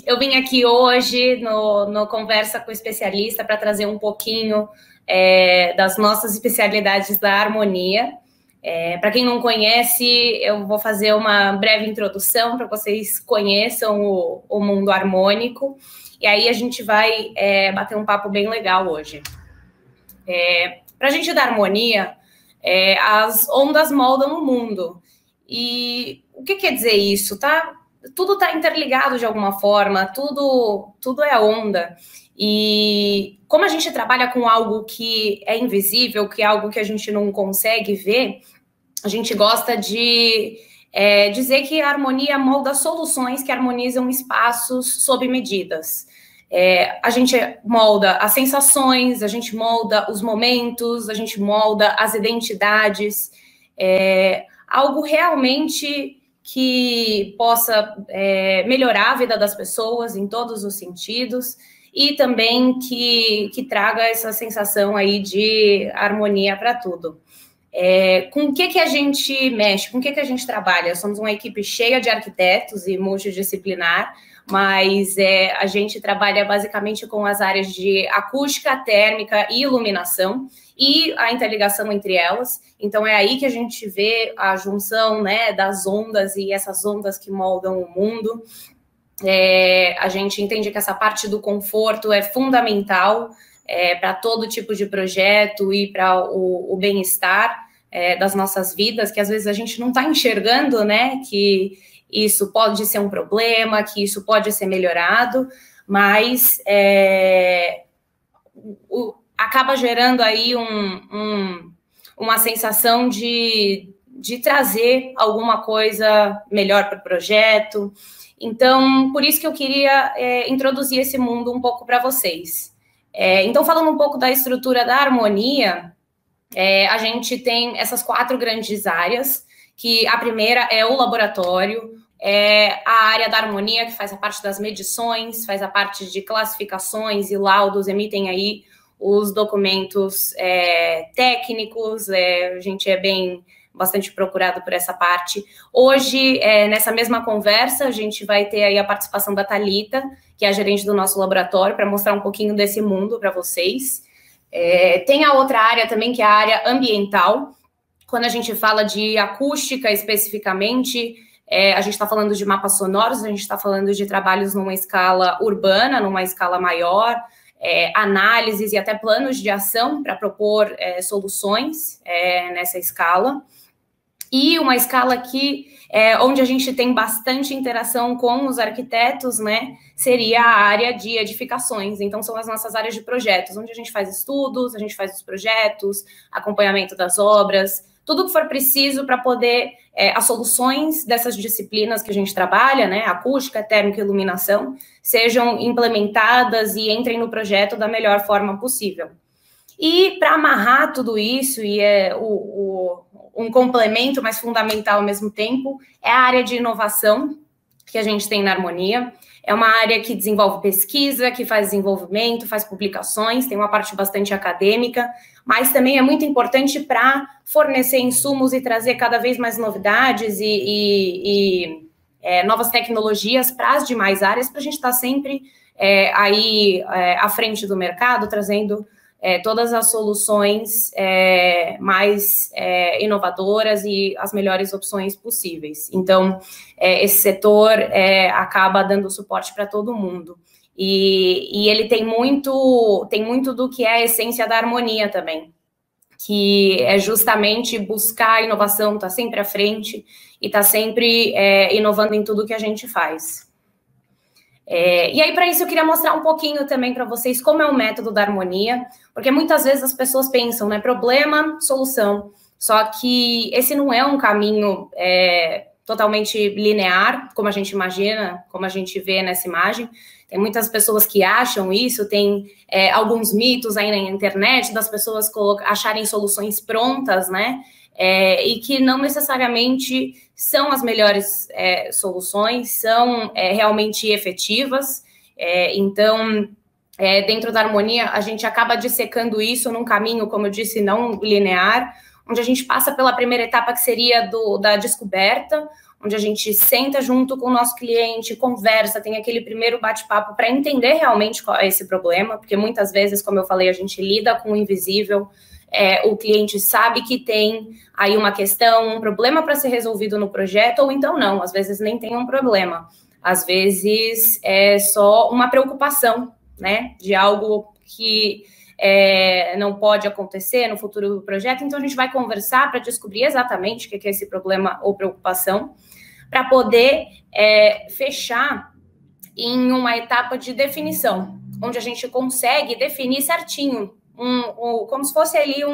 Eu vim aqui hoje no Conversa com o Especialista para trazer um pouquinho das nossas especialidades da harmonia. Para quem não conhece, eu vou fazer uma breve introdução para vocês conheçam o mundo harmônico, e aí a gente vai bater um papo bem legal hoje. Para a gente dar harmonia, as ondas moldam o mundo. E o que quer dizer isso? Tudo está interligado de alguma forma, tudo é onda. E como a gente trabalha com algo que é invisível, que é algo que a gente não consegue ver, a gente gosta de dizer que a harmonia molda soluções que harmonizam espaços sob medidas. A gente molda as sensações, a gente molda os momentos, a gente molda as identidades, algo realmente que possa melhorar a vida das pessoas em todos os sentidos e também que traga essa sensação aí de harmonia para tudo. Com o que a gente mexe, com o que a gente trabalha? Somos uma equipe cheia de arquitetos e multidisciplinar, mas a gente trabalha basicamente com as áreas de acústica, térmica e iluminação e a interligação entre elas. Então, é aí que a gente vê a junção, né, das ondas e essas ondas que moldam o mundo. A gente entende que essa parte do conforto é fundamental para todo tipo de projeto e para o bem-estar das nossas vidas, que às vezes a gente não está enxergando, né, que isso pode ser um problema, que isso pode ser melhorado, mas acaba gerando aí uma sensação de trazer alguma coisa melhor para o projeto. Então, por isso que eu queria introduzir esse mundo um pouco para vocês. Então, falando um pouco da estrutura da harmonia, a gente tem essas 4 grandes áreas, que a primeira é o laboratório, a área da harmonia, que faz a parte das medições, faz a parte de classificações e laudos, emitem aí os documentos técnicos, a gente bastante procurado por essa parte. Hoje, nessa mesma conversa, a gente vai ter aí a participação da Thalita, que é a gerente do nosso laboratório, para mostrar um pouquinho desse mundo para vocês. Tem a outra área também, que é a área ambiental. Quando a gente fala de acústica especificamente, a gente está falando de mapas sonoros, a gente está falando de trabalhos numa escala urbana, numa escala maior, análises e até planos de ação para propor soluções nessa escala. E uma escala onde a gente tem bastante interação com os arquitetos, né, seria a área de edificações. Então, são as nossas áreas de projetos, onde a gente faz estudos, a gente faz os projetos, acompanhamento das obras, tudo que for preciso para poder as soluções dessas disciplinas que a gente trabalha, né, acústica, térmica e iluminação, sejam implementadas e entrem no projeto da melhor forma possível. E para amarrar tudo isso, e um complemento, mas fundamental ao mesmo tempo, é a área de inovação que a gente tem na harmonia. É uma área que desenvolve pesquisa, que faz desenvolvimento, faz publicações, tem uma parte bastante acadêmica, mas também é muito importante para fornecer insumos e trazer cada vez mais novidades e novas tecnologias para as demais áreas, para a gente estar sempre aí à frente do mercado, trazendo todas as soluções mais inovadoras e as melhores opções possíveis. Então, esse setor acaba dando suporte para todo mundo. E ele tem muito do que é a essência da harmonia também, que é justamente buscar a inovação, estar sempre à frente e estar sempre inovando em tudo que a gente faz. E aí, para isso, eu queria mostrar um pouquinho também para vocês como é o método da harmonia, porque muitas vezes as pessoas pensam, né, problema, solução, só que esse não é um caminho totalmente linear, como a gente imagina, como a gente vê nessa imagem. Tem muitas pessoas que acham isso, tem alguns mitos aí na internet das pessoas acharem soluções prontas, né, e que não necessariamente são as melhores soluções, são realmente efetivas. Então, dentro da harmonia, a gente acaba dissecando isso num caminho, como eu disse, não linear, onde a gente passa pela primeira etapa, que seria da descoberta, onde a gente senta junto com o nosso cliente, conversa, tem aquele primeiro bate-papo para entender realmente qual é esse problema, porque muitas vezes, como eu falei, a gente lida com o invisível, o cliente sabe que tem aí uma questão, um problema para ser resolvido no projeto, ou então não, às vezes nem tem um problema, às vezes é só uma preocupação, né, de algo que não pode acontecer no futuro do projeto, então a gente vai conversar para descobrir exatamente o que é esse problema ou preocupação, para poder fechar em uma etapa de definição, onde a gente consegue definir certinho, como se fosse ali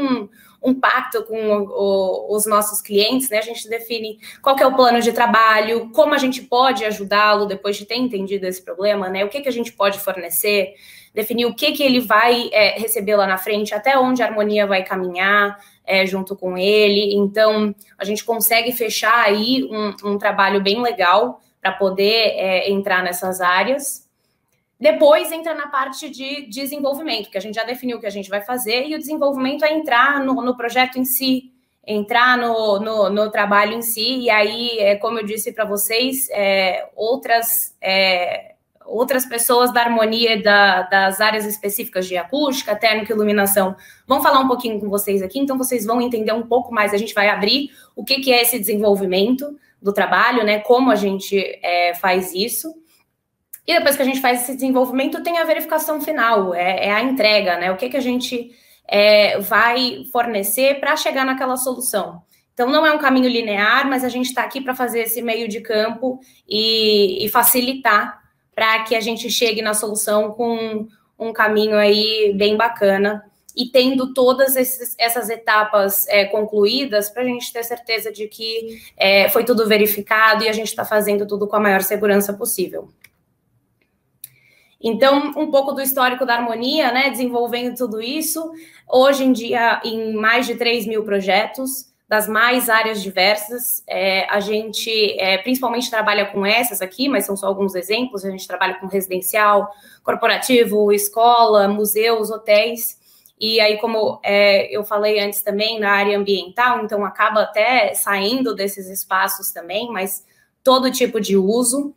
um pacto com os nossos clientes, né? A gente define qual que é o plano de trabalho, como a gente pode ajudá-lo depois de ter entendido esse problema, né? O que a gente pode fornecer, definir o que ele vai receber lá na frente, até onde a Harmonia vai caminhar junto com ele. Então, a gente consegue fechar aí um trabalho bem legal para poder entrar nessas áreas. Depois entra na parte de desenvolvimento, que a gente já definiu o que a gente vai fazer, e o desenvolvimento é entrar no projeto em si, entrar no trabalho em si, e aí, como eu disse para vocês, outras pessoas da Harmonia, das áreas específicas de acústica, térmica e iluminação, vão falar um pouquinho com vocês aqui, então vocês vão entender um pouco mais, a gente vai abrir o que é esse desenvolvimento do trabalho, né, como a gente faz isso. E depois que a gente faz esse desenvolvimento, tem a verificação final, a entrega, né? O que a gente vai fornecer para chegar naquela solução. Então, não é um caminho linear, mas a gente está aqui para fazer esse meio de campo e facilitar para que a gente chegue na solução com um caminho aí bem bacana e tendo todas essas etapas concluídas para a gente ter certeza de que foi tudo verificado e a gente está fazendo tudo com a maior segurança possível. Então, um pouco do histórico da Harmonia, né, desenvolvendo tudo isso, hoje em dia, em mais de 3 mil projetos, das mais áreas diversas, a gente principalmente trabalha com essas aqui, mas são só alguns exemplos, a gente trabalha com residencial, corporativo, escola, museus, hotéis, e aí, como eu falei antes também, na área ambiental, então acaba até saindo desses espaços também, mas todo tipo de uso,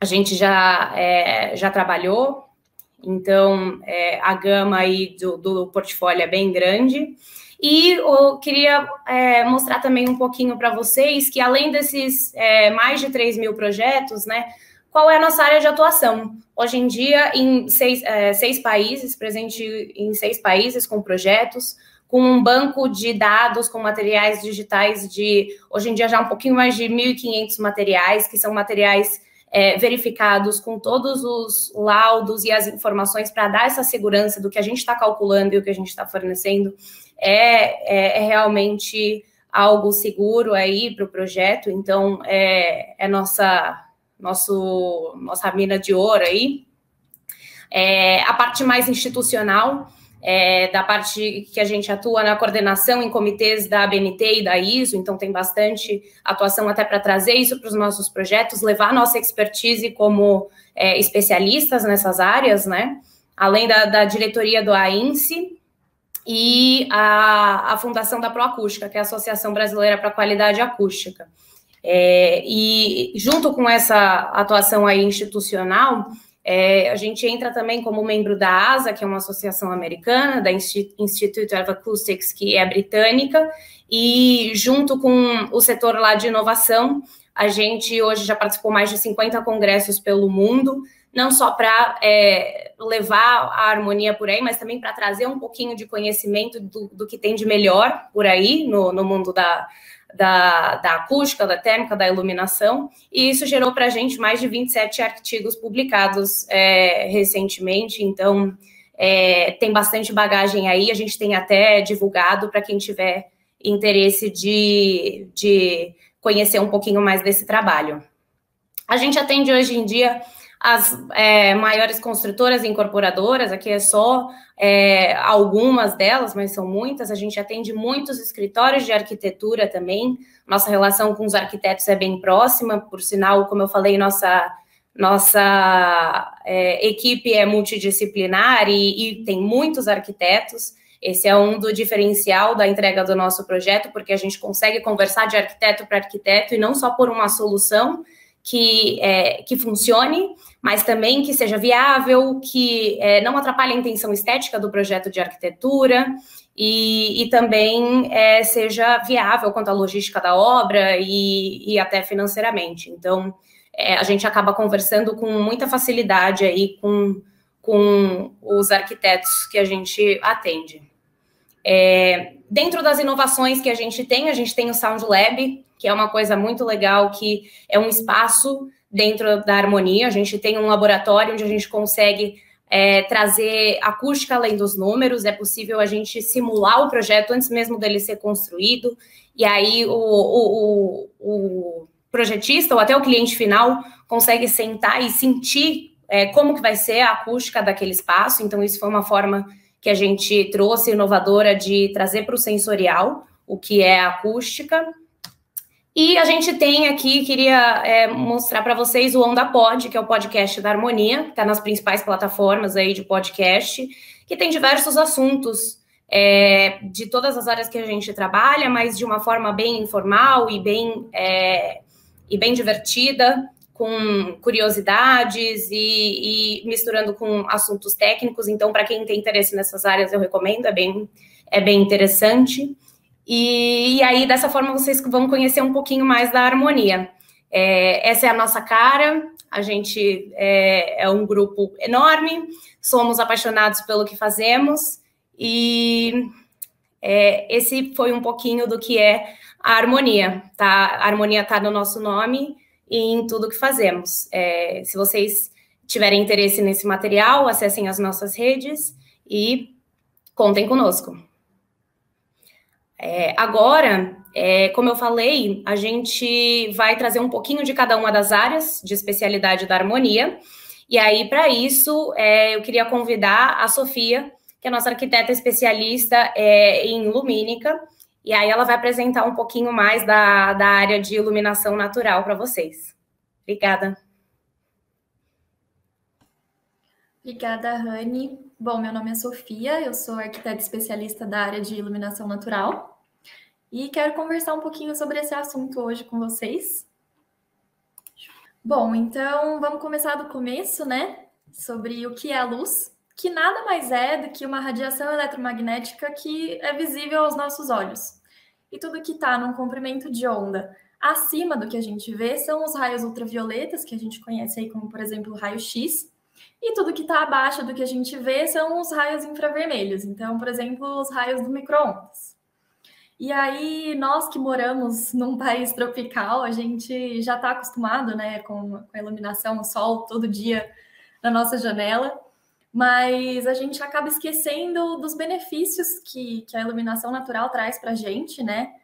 a gente já trabalhou, então a gama aí do portfólio é bem grande. E eu queria mostrar também um pouquinho para vocês que, além desses mais de 3 mil projetos, né, qual é a nossa área de atuação? Hoje em dia, em 6 países, presente em 6 países com projetos, com um banco de dados, com materiais digitais hoje em dia já um pouquinho mais de 1.500 materiais, que são materiais verificados com todos os laudos e as informações para dar essa segurança do que a gente está calculando e o que a gente está fornecendo realmente algo seguro aí para o projeto. Então, nossa mina de ouro aí. A parte mais institucional, da parte que a gente atua na coordenação em comitês da ABNT e da ISO, então tem bastante atuação até para trazer isso para os nossos projetos, levar nossa expertise como especialistas nessas áreas, né? Além da diretoria do AINSE e a fundação da Proacústica, que é a Associação Brasileira para a Qualidade Acústica. E junto com essa atuação aí institucional, a gente entra também como membro da ASA, que é uma associação americana, da Institute of Acoustics, que é britânica, e junto com o setor lá de inovação, a gente hoje já participou mais de 50 congressos pelo mundo, não só para levar a harmonia por aí, mas também para trazer um pouquinho de conhecimento do que tem de melhor por aí no mundo da acústica, da térmica, da iluminação, e isso gerou para a gente mais de 27 artigos publicados recentemente, então tem bastante bagagem aí, a gente tem até divulgado para quem tiver interesse de conhecer um pouquinho mais desse trabalho. A gente atende hoje em dia as maiores construtoras e incorporadoras, aqui é só algumas delas, mas são muitas. A gente atende muitos escritórios de arquitetura também. Nossa relação com os arquitetos é bem próxima, por sinal, como eu falei, nossa equipe é multidisciplinar e tem muitos arquitetos. Esse é um do diferencial da entrega do nosso projeto, porque a gente consegue conversar de arquiteto para arquiteto e não só por uma solução que funcione, mas também que seja viável, que não atrapalhe a intenção estética do projeto de arquitetura e também seja viável quanto à logística da obra e até financeiramente. Então, a gente acaba conversando com muita facilidade aí com os arquitetos que a gente atende. Dentro das inovações que a gente tem o Sound Lab, que é uma coisa muito legal, que é um espaço dentro da Harmonia. A gente tem um laboratório onde a gente consegue trazer acústica além dos números. É possível a gente simular o projeto antes mesmo dele ser construído, e aí o projetista ou até o cliente final consegue sentar e sentir como que vai ser a acústica daquele espaço. Então, isso foi uma forma que a gente trouxe inovadora de trazer para o sensorial o que é a acústica. E a gente tem aqui, queria mostrar para vocês o Onda Pod, que é o podcast da Harmonia, que está nas principais plataformas aí de podcast, que tem diversos assuntos de todas as áreas que a gente trabalha, mas de uma forma bem informal e bem divertida, com curiosidades e misturando com assuntos técnicos. Então, para quem tem interesse nessas áreas, eu recomendo, é bem interessante. E aí, dessa forma, vocês vão conhecer um pouquinho mais da Harmonia. Essa é a nossa cara, a gente é um grupo enorme, somos apaixonados pelo que fazemos, e esse foi um pouquinho do que é a Harmonia, tá? A Harmonia está no nosso nome e em tudo que fazemos. Se vocês tiverem interesse nesse material, acessem as nossas redes e contem conosco. Agora, como eu falei, a gente vai trazer um pouquinho de cada uma das áreas de especialidade da Harmonia. E aí, para isso, eu queria convidar a Sofia, que é nossa arquiteta especialista em lumínica. E aí ela vai apresentar um pouquinho mais da área de iluminação natural para vocês. Obrigada. Obrigada, Rani. Bom, meu nome é Sofia, eu sou arquiteta especialista da área de iluminação natural e quero conversar um pouquinho sobre esse assunto hoje com vocês. Bom, então vamos começar do começo, né? Sobre o que é a luz, que nada mais é do que uma radiação eletromagnética que é visível aos nossos olhos. E tudo que está num comprimento de onda acima do que a gente vê são os raios ultravioletas, que a gente conhece aí como, por exemplo, o raio-x. E tudo que está abaixo do que a gente vê são os raios infravermelhos. Então, por exemplo, os raios do micro-ondas. E aí, nós que moramos num país tropical, a gente já está acostumado, né, com a iluminação, o sol todo dia na nossa janela, mas a gente acaba esquecendo dos benefícios que a iluminação natural traz para a gente, né?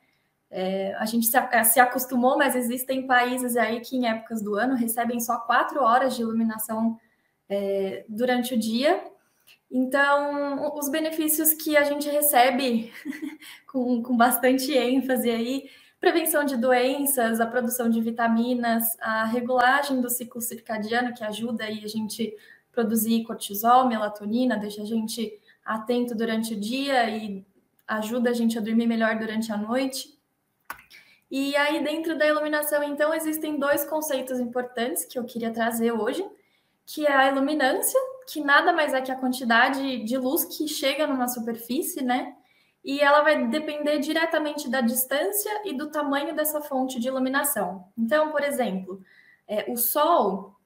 A gente se acostumou, mas existem países aí que em épocas do ano recebem só 4 horas de iluminação durante o dia. Então, os benefícios que a gente recebe com bastante ênfase aí, prevenção de doenças, a produção de vitaminas, a regulagem do ciclo circadiano, que ajuda aí a gente produzir cortisol, melatonina, deixa a gente atento durante o dia e ajuda a gente a dormir melhor durante a noite. E aí, dentro da iluminação, então, existem 2 conceitos importantes que eu queria trazer hoje, que é a iluminância, que nada mais é que a quantidade de luz que chega numa superfície, né? E ela vai depender diretamente da distância e do tamanho dessa fonte de iluminação. Então, por exemplo, o Sol,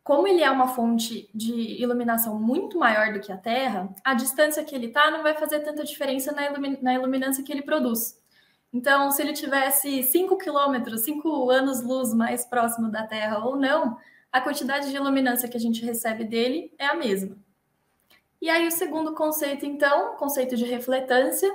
como ele é uma fonte de iluminação muito maior do que a Terra, a distância que ele está não vai fazer tanta diferença na iluminância que ele produz. Então, se ele tivesse 5 quilômetros, 5 anos-luz mais próximo da Terra ou não, a quantidade de iluminância que a gente recebe dele é a mesma. E aí o segundo conceito, então, o conceito de refletância,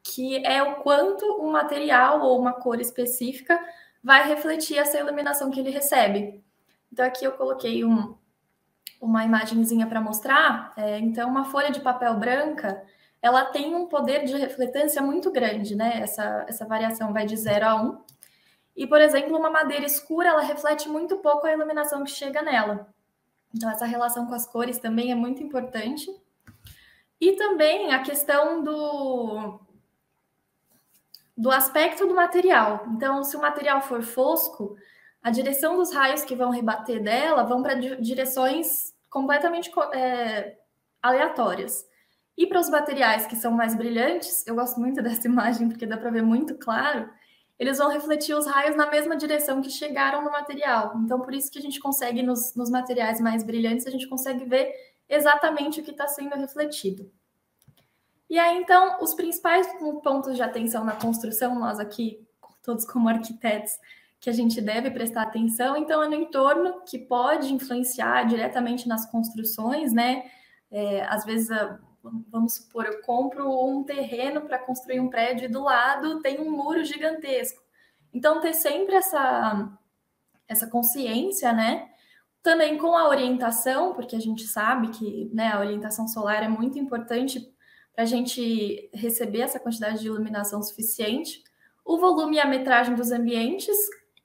que é o quanto um material ou uma cor específica vai refletir essa iluminação que ele recebe. Então aqui eu coloquei uma imagenzinha para mostrar. Então uma folha de papel branca, ela tem um poder de refletância muito grande, né? Essa variação vai de 0 a 1. E, por exemplo, uma madeira escura, ela reflete muito pouco a iluminação que chega nela. Então, essa relação com as cores também é muito importante. E também a questão do aspecto do material. Então, se o material for fosco, a direção dos raios que vão rebater dela vão para direções completamente aleatórias. E para os materiais que são mais brilhantes, eu gosto muito dessa imagem porque dá para ver muito claro, eles vão refletir os raios na mesma direção que chegaram no material. Então, por isso que a gente consegue, nos materiais mais brilhantes, a gente consegue ver exatamente o que está sendo refletido. E aí, então, os principais pontos de atenção na construção, nós aqui, todos como arquitetos, que a gente deve prestar atenção, então, é no entorno, que pode influenciar diretamente nas construções, né? Às vezes, vamos supor, eu compro um terreno para construir um prédio e do lado tem um muro gigantesco. Então, ter sempre essa consciência, né? Também com a orientação, porque a gente sabe que, né, a orientação solar é muito importante para a gente receber essa quantidade de iluminação suficiente. O volume e a metragem dos ambientes,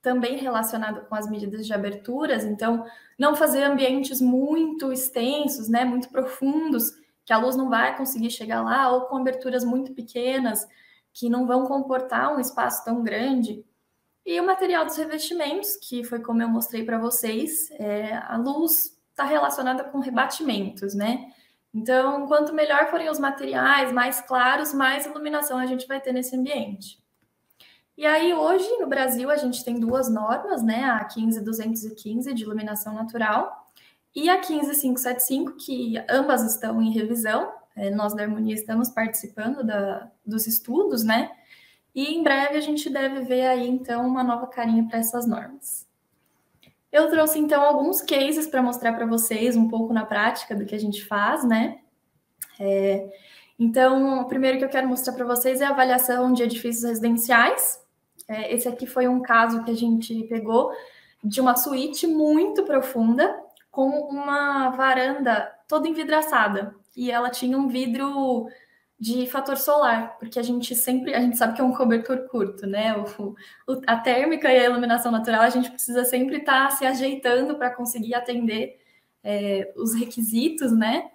também relacionado com as medidas de aberturas, então, não fazer ambientes muito extensos, né, muito profundos, que a luz não vai conseguir chegar lá, ou com aberturas muito pequenas, que não vão comportar um espaço tão grande. E o material dos revestimentos, que foi como eu mostrei para vocês, a luz está relacionada com rebatimentos, né? Então, quanto melhor forem os materiais, mais claros, mais iluminação a gente vai ter nesse ambiente. E aí, hoje, no Brasil, a gente tem duas normas, né? A 15215 de iluminação natural e a 15575, que ambas estão em revisão. Nós da Harmonia estamos participando dos estudos, né? E em breve a gente deve ver aí, então, uma nova carinha para essas normas. Eu trouxe, então, alguns cases para mostrar para vocês um pouco na prática do que a gente faz, né? Então, o primeiro que eu quero mostrar para vocês é a avaliação de edifícios residenciais. Esse aqui foi um caso que a gente pegou de uma suíte muito profunda, com uma varanda toda envidraçada. E ela tinha um vidro de fator solar, porque a gente sabe que é um cobertor curto, né? A térmica e a iluminação natural, a gente precisa sempre estar se ajeitando para conseguir atender os requisitos, né?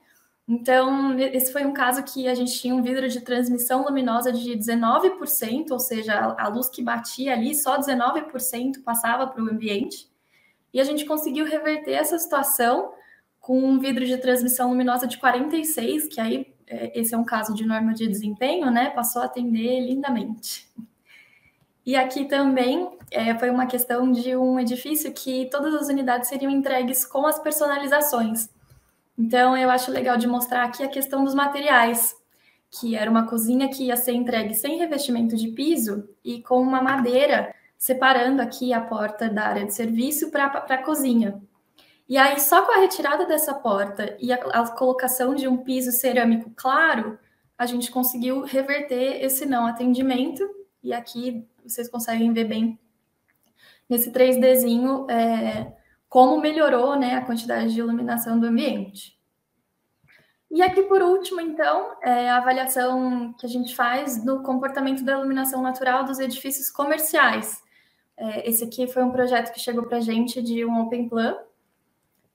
Então, esse foi um caso que a gente tinha um vidro de transmissão luminosa de 19%, ou seja, a luz que batia ali, só 19% passava para o ambiente. E a gente conseguiu reverter essa situação com um vidro de transmissão luminosa de 46%, que aí, esse é um caso de norma de desempenho, né? Passou a atender lindamente. E aqui também foi uma questão de um edifício que todas as unidades seriam entregues com as personalizações. Então, eu acho legal de mostrar aqui a questão dos materiais, que era uma cozinha que ia ser entregue sem revestimento de piso e com uma madeira separando aqui a porta da área de serviço para a cozinha. E aí, só com a retirada dessa porta e a colocação de um piso cerâmico claro, a gente conseguiu reverter esse não atendimento. E aqui vocês conseguem ver bem nesse 3Dzinho como melhorou, né, a quantidade de iluminação do ambiente. E aqui, por último, então, a avaliação que a gente faz do comportamento da iluminação natural dos edifícios comerciais. Esse aqui foi um projeto que chegou para a gente de um Open Plan,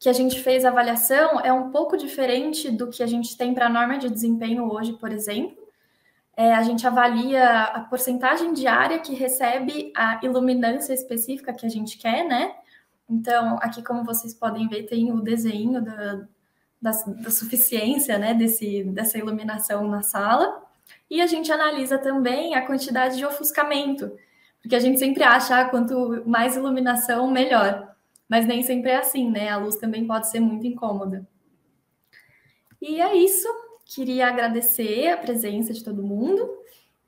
que a gente fez a avaliação, é um pouco diferente do que a gente tem para a norma de desempenho hoje, por exemplo. A gente avalia a porcentagem de área que recebe a iluminância específica que a gente quer, né? Então, aqui, como vocês podem ver, tem o desenho da suficiência, né, dessa iluminação na sala. E a gente analisa também a quantidade de ofuscamento, porque a gente sempre acha, quanto mais iluminação, melhor. Mas nem sempre é assim, né? A luz também pode ser muito incômoda. E é isso. Queria agradecer a presença de todo mundo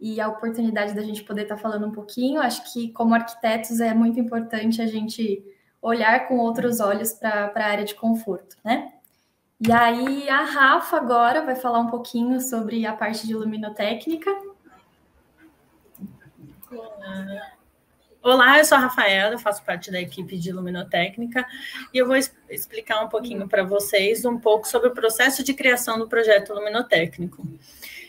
e a oportunidade da gente poder estar falando um pouquinho. Acho que, como arquitetos, é muito importante a gente olhar com outros olhos para a área de conforto, né? E aí, a Rafa agora vai falar um pouquinho sobre a parte de luminotécnica. Olá, eu sou a Rafaela, faço parte da equipe de luminotécnica e eu vou explicar um pouquinho para vocês um pouco sobre o processo de criação do projeto luminotécnico.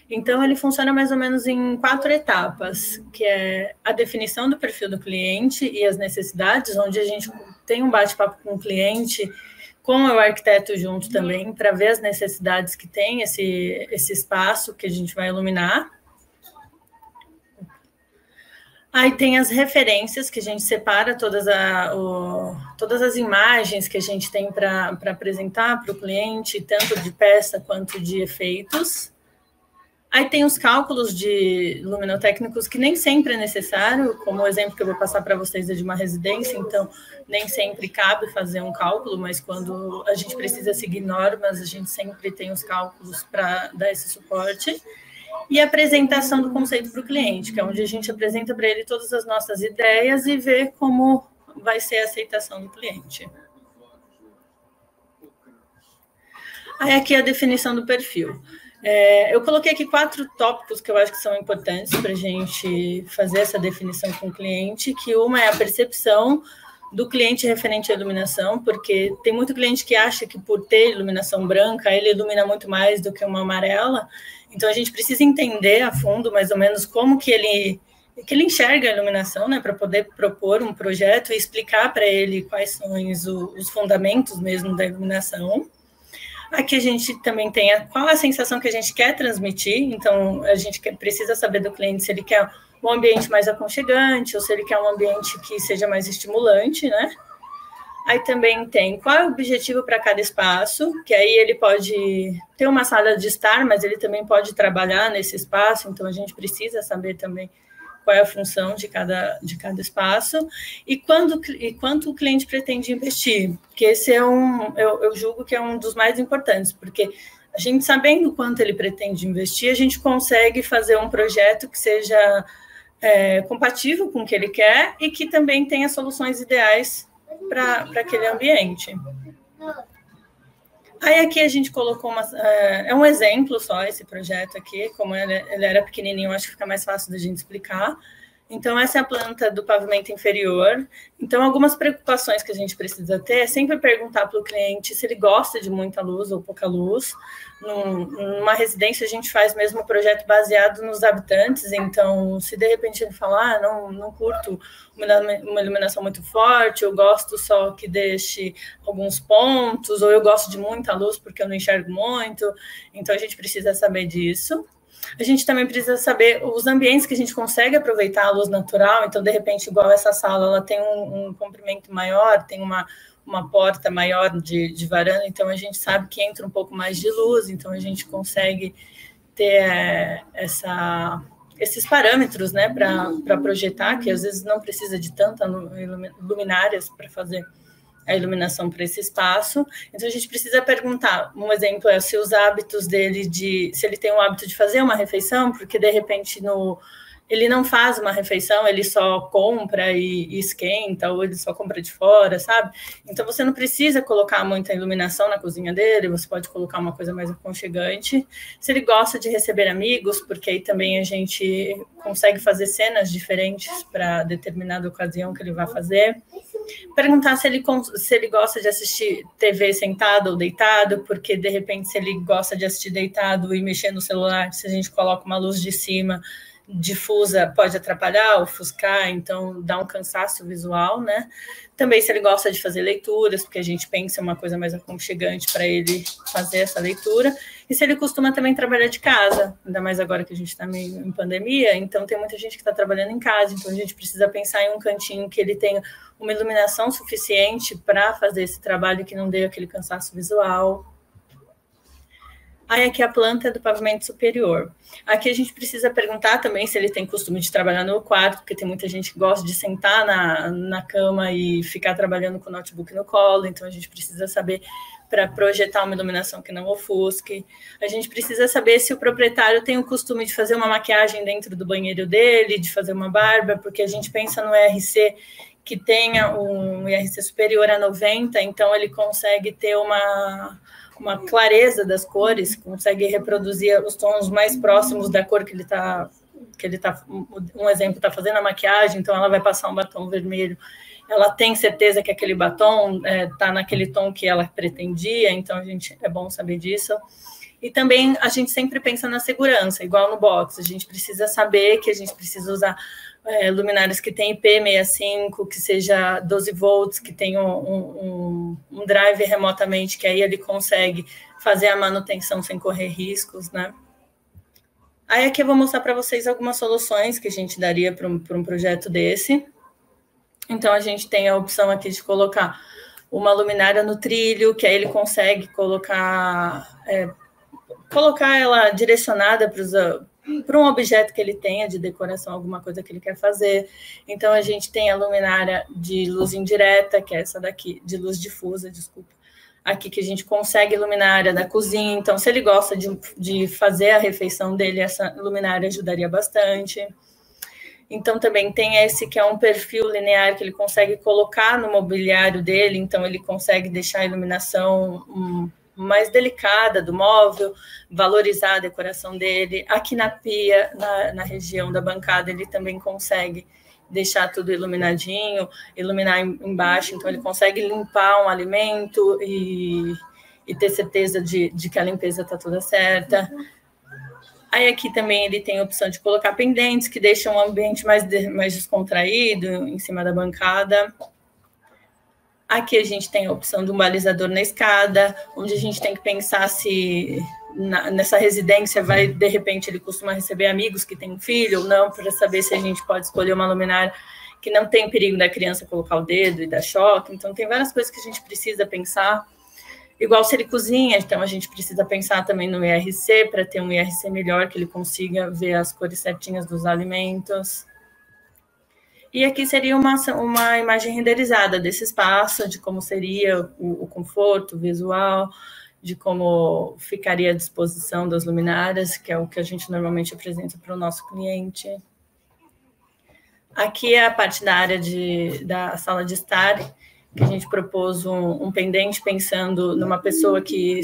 Então, ele funciona mais ou menos em 4 etapas, que é a definição do perfil do cliente e as necessidades, onde a gente tem um bate-papo com o cliente com o arquiteto junto também, para ver as necessidades que tem esse espaço que a gente vai iluminar. Aí tem as referências, que a gente separa todas as imagens que a gente tem para apresentar para o cliente, tanto de peça quanto de efeitos. Aí tem os cálculos de luminotécnicos, que nem sempre é necessário, como o exemplo que eu vou passar para vocês é de uma residência, então nem sempre cabe fazer um cálculo, mas quando a gente precisa seguir normas, a gente sempre tem os cálculos para dar esse suporte. E a apresentação do conceito para o cliente, que é onde a gente apresenta para ele todas as nossas ideias e vê como vai ser a aceitação do cliente. Aí aqui a definição do perfil. Eu coloquei aqui 4 tópicos que eu acho que são importantes para a gente fazer essa definição com o cliente, que uma é a percepção do cliente referente à iluminação, porque tem muito cliente que acha que por ter iluminação branca, ele ilumina muito mais do que uma amarela, então a gente precisa entender a fundo, mais ou menos, como que ele enxerga a iluminação, né, para poder propor um projeto e explicar para ele quais são os fundamentos mesmo da iluminação. Aqui a gente também tem qual a sensação que a gente quer transmitir, então a gente precisa saber do cliente se ele quer um ambiente mais aconchegante ou se ele quer um ambiente que seja mais estimulante, né? Aí também tem qual é o objetivo para cada espaço, que aí ele pode ter uma sala de estar, mas ele também pode trabalhar nesse espaço, então a gente precisa saber também qual é a função de cada espaço, e quanto o cliente pretende investir, que esse eu julgo que é um dos mais importantes, porque a gente sabendo quanto ele pretende investir, a gente consegue fazer um projeto que seja compatível com o que ele quer e que também tenha soluções ideais para aquele ambiente. Aí aqui a gente colocou é um exemplo só esse projeto aqui, como ele era pequenininho, acho que fica mais fácil da gente explicar. Então, essa é a planta do pavimento inferior. Então, algumas preocupações que a gente precisa ter é sempre perguntar para o cliente se ele gosta de muita luz ou pouca luz. Numa residência, a gente faz mesmo um projeto baseado nos habitantes. Então, se de repente ele falar, não curto uma iluminação muito forte, eu gosto só que deixe alguns pontos, ou eu gosto de muita luz porque eu não enxergo muito. Então, a gente precisa saber disso. A gente também precisa saber os ambientes que a gente consegue aproveitar a luz natural. Então, de repente, igual essa sala, ela tem um comprimento maior, tem uma porta maior de varanda, então a gente sabe que entra um pouco mais de luz, então a gente consegue ter esses parâmetros, né, para projetar, que às vezes não precisa de tantas luminárias para fazer a iluminação para esse espaço. Então, a gente precisa perguntar, um exemplo é se os hábitos dele, se ele tem o hábito de fazer uma refeição, porque, de repente, ele não faz uma refeição, ele só compra e esquenta, ou ele só compra de fora, sabe? Então, você não precisa colocar muita iluminação na cozinha dele, você pode colocar uma coisa mais aconchegante. Se ele gosta de receber amigos, porque aí também a gente consegue fazer cenas diferentes para determinada ocasião que ele vai fazer. Perguntar se ele gosta de assistir TV sentado ou deitado, porque, de repente, se ele gosta de assistir deitado e mexer no celular, se a gente coloca uma luz de cima difusa, pode atrapalhar, ofuscar, então dá um cansaço visual, né? Também se ele gosta de fazer leituras, porque a gente pensa uma coisa mais aconchegante para ele fazer essa leitura, e se ele costuma também trabalhar de casa, ainda mais agora que a gente está meio em pandemia, então tem muita gente que está trabalhando em casa, então a gente precisa pensar em um cantinho que ele tenha uma iluminação suficiente para fazer esse trabalho que não dê aquele cansaço visual. Aí aqui a planta do pavimento superior. Aqui a gente precisa perguntar também se ele tem costume de trabalhar no quarto, porque tem muita gente que gosta de sentar na cama e ficar trabalhando com o notebook no colo, então a gente precisa saber para projetar uma iluminação que não ofusque. A gente precisa saber se o proprietário tem o costume de fazer uma maquiagem dentro do banheiro dele, de fazer uma barba, porque a gente pensa no IRC que tenha um IRC superior a 90, então ele consegue ter uma clareza das cores, consegue reproduzir os tons mais próximos da cor que ele tá, um exemplo, está fazendo a maquiagem, então ela vai passar um batom vermelho, ela tem certeza que aquele batom está naquele tom que ela pretendia, então é bom saber disso. E também a gente sempre pensa na segurança, igual no box, a gente precisa saber que a gente precisa usar luminárias que tem IP65, que seja 12 volts, que tenha um drive remotamente, que aí ele consegue fazer a manutenção sem correr riscos, né? Aí aqui eu vou mostrar para vocês algumas soluções que a gente daria para um projeto desse. Então, a gente tem a opção aqui de colocar uma luminária no trilho, que aí ele consegue colocar ela direcionada para um objeto que ele tenha de decoração, alguma coisa que ele quer fazer. Então, a gente tem a luminária de luz indireta, que é essa daqui, de luz difusa, desculpa. Aqui que a gente consegue iluminar a área da cozinha. Então, se ele gosta de fazer a refeição dele, essa luminária ajudaria bastante. Então, também tem esse que é um perfil linear que ele consegue colocar no mobiliário dele. Então, ele consegue deixar a iluminação mais delicada do móvel, valorizar a decoração dele. Aqui na pia, na região da bancada, ele também consegue deixar tudo iluminadinho, iluminar embaixo, então ele consegue limpar um alimento e ter certeza de que a limpeza está toda certa. Aí aqui também ele tem a opção de colocar pendentes, que deixam o ambiente mais descontraído em cima da bancada. Aqui a gente tem a opção de um balizador na escada, onde a gente tem que pensar se nessa residência de repente, ele costuma receber amigos que têm um filho ou não, para saber se a gente pode escolher uma luminária que não tem perigo da criança colocar o dedo e dar choque. Então, tem várias coisas que a gente precisa pensar. Igual se ele cozinha, então a gente precisa pensar também no IRC, para ter um IRC melhor, que ele consiga ver as cores certinhas dos alimentos. E aqui seria uma imagem renderizada desse espaço, de como seria o conforto visual, de como ficaria a disposição das luminárias, que é o que a gente normalmente apresenta para o nosso cliente. Aqui é a parte da área da sala de estar, que a gente propôs um pendente pensando numa pessoa que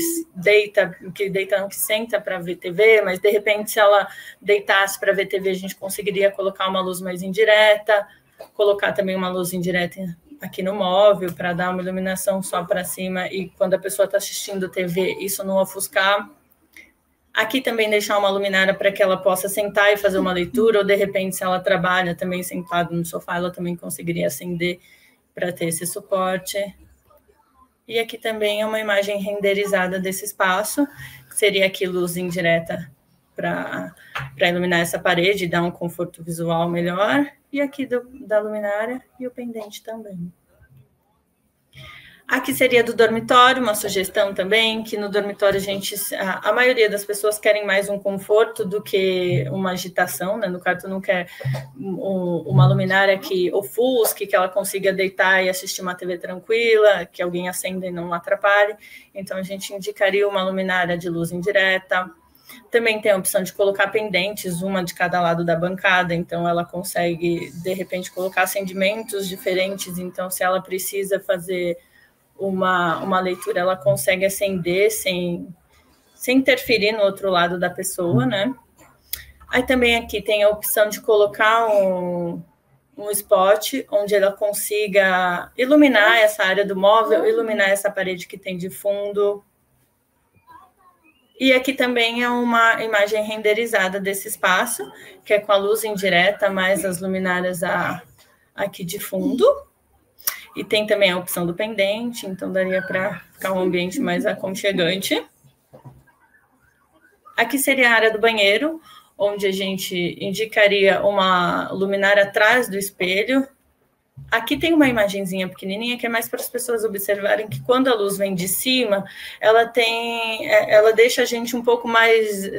senta para ver TV, mas de repente se ela deitasse para ver TV, a gente conseguiria colocar uma luz mais indireta, colocar também uma luz indireta aqui no móvel para dar uma iluminação só para cima e quando a pessoa está assistindo TV, isso não ofuscar. Aqui também deixar uma luminária para que ela possa sentar e fazer uma leitura, ou de repente, se ela trabalha também sentada no sofá, ela também conseguiria acender para ter esse suporte. E aqui também é uma imagem renderizada desse espaço, que seria aqui luz indireta para iluminar essa parede e dar um conforto visual melhor. E aqui da luminária e o pendente também. Aqui seria do dormitório, uma sugestão também, que no dormitório a maioria das pessoas querem mais um conforto do que uma agitação, né? No quarto não quer uma luminária que ofusque, que ela consiga deitar e assistir uma TV tranquila, que alguém acenda e não atrapalhe. Então, a gente indicaria uma luminária de luz indireta. Também tem a opção de colocar pendentes, uma de cada lado da bancada, então ela consegue, de repente, colocar acendimentos diferentes, então se ela precisa fazer uma leitura, ela consegue acender sem interferir no outro lado da pessoa, né? Aí também aqui tem a opção de colocar um spot, onde ela consiga iluminar essa área do móvel, iluminar essa parede que tem de fundo. E aqui também é uma imagem renderizada desse espaço, que é com a luz indireta, mais as luminárias aqui de fundo. E tem também a opção do pendente, então daria para ficar um ambiente mais aconchegante. Aqui seria a área do banheiro, onde a gente indicaria uma luminária atrás do espelho. Aqui tem uma imagenzinha pequenininha que é mais para as pessoas observarem que quando a luz vem de cima, ela deixa a gente um pouco mais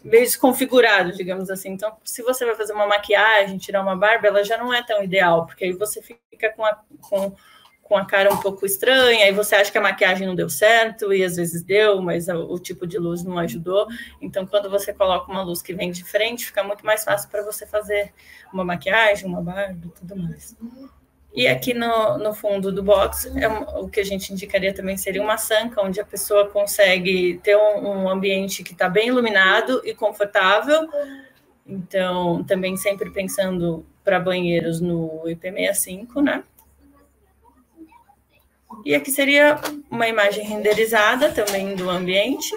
meio desconfigurado, digamos assim. Então, se você vai fazer uma maquiagem, tirar uma barba, ela já não é tão ideal, porque aí você fica com a cara um pouco estranha, aí você acha que a maquiagem não deu certo, e às vezes deu, mas o tipo de luz não ajudou. Então, quando você coloca uma luz que vem de frente, fica muito mais fácil para você fazer uma maquiagem, uma barba e tudo mais. E aqui no fundo do box, o que a gente indicaria também seria uma sanca, onde a pessoa consegue ter um ambiente que está bem iluminado e confortável. Então, também sempre pensando para banheiros no IP65, né? E aqui seria uma imagem renderizada também do ambiente,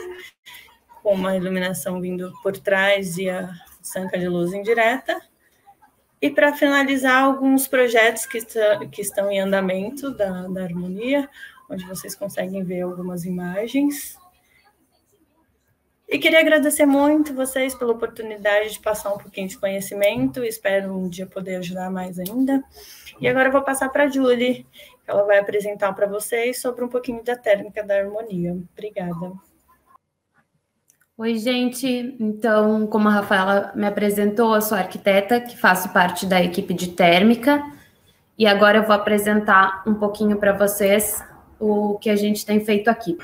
com uma iluminação vindo por trás e a sanca de luz indireta. E para finalizar, alguns projetos que estão em andamento da Harmonia, onde vocês conseguem ver algumas imagens. E queria agradecer muito vocês pela oportunidade de passar um pouquinho de conhecimento, espero um dia poder ajudar mais ainda. E agora eu vou passar para a Julie, que ela vai apresentar para vocês sobre um pouquinho da térmica da Harmonia. Obrigada. Oi, gente. Então, como a Rafaela me apresentou, eu sou arquiteta, que faço parte da equipe de térmica, e agora eu vou apresentar um pouquinho para vocês o que a gente tem feito aqui.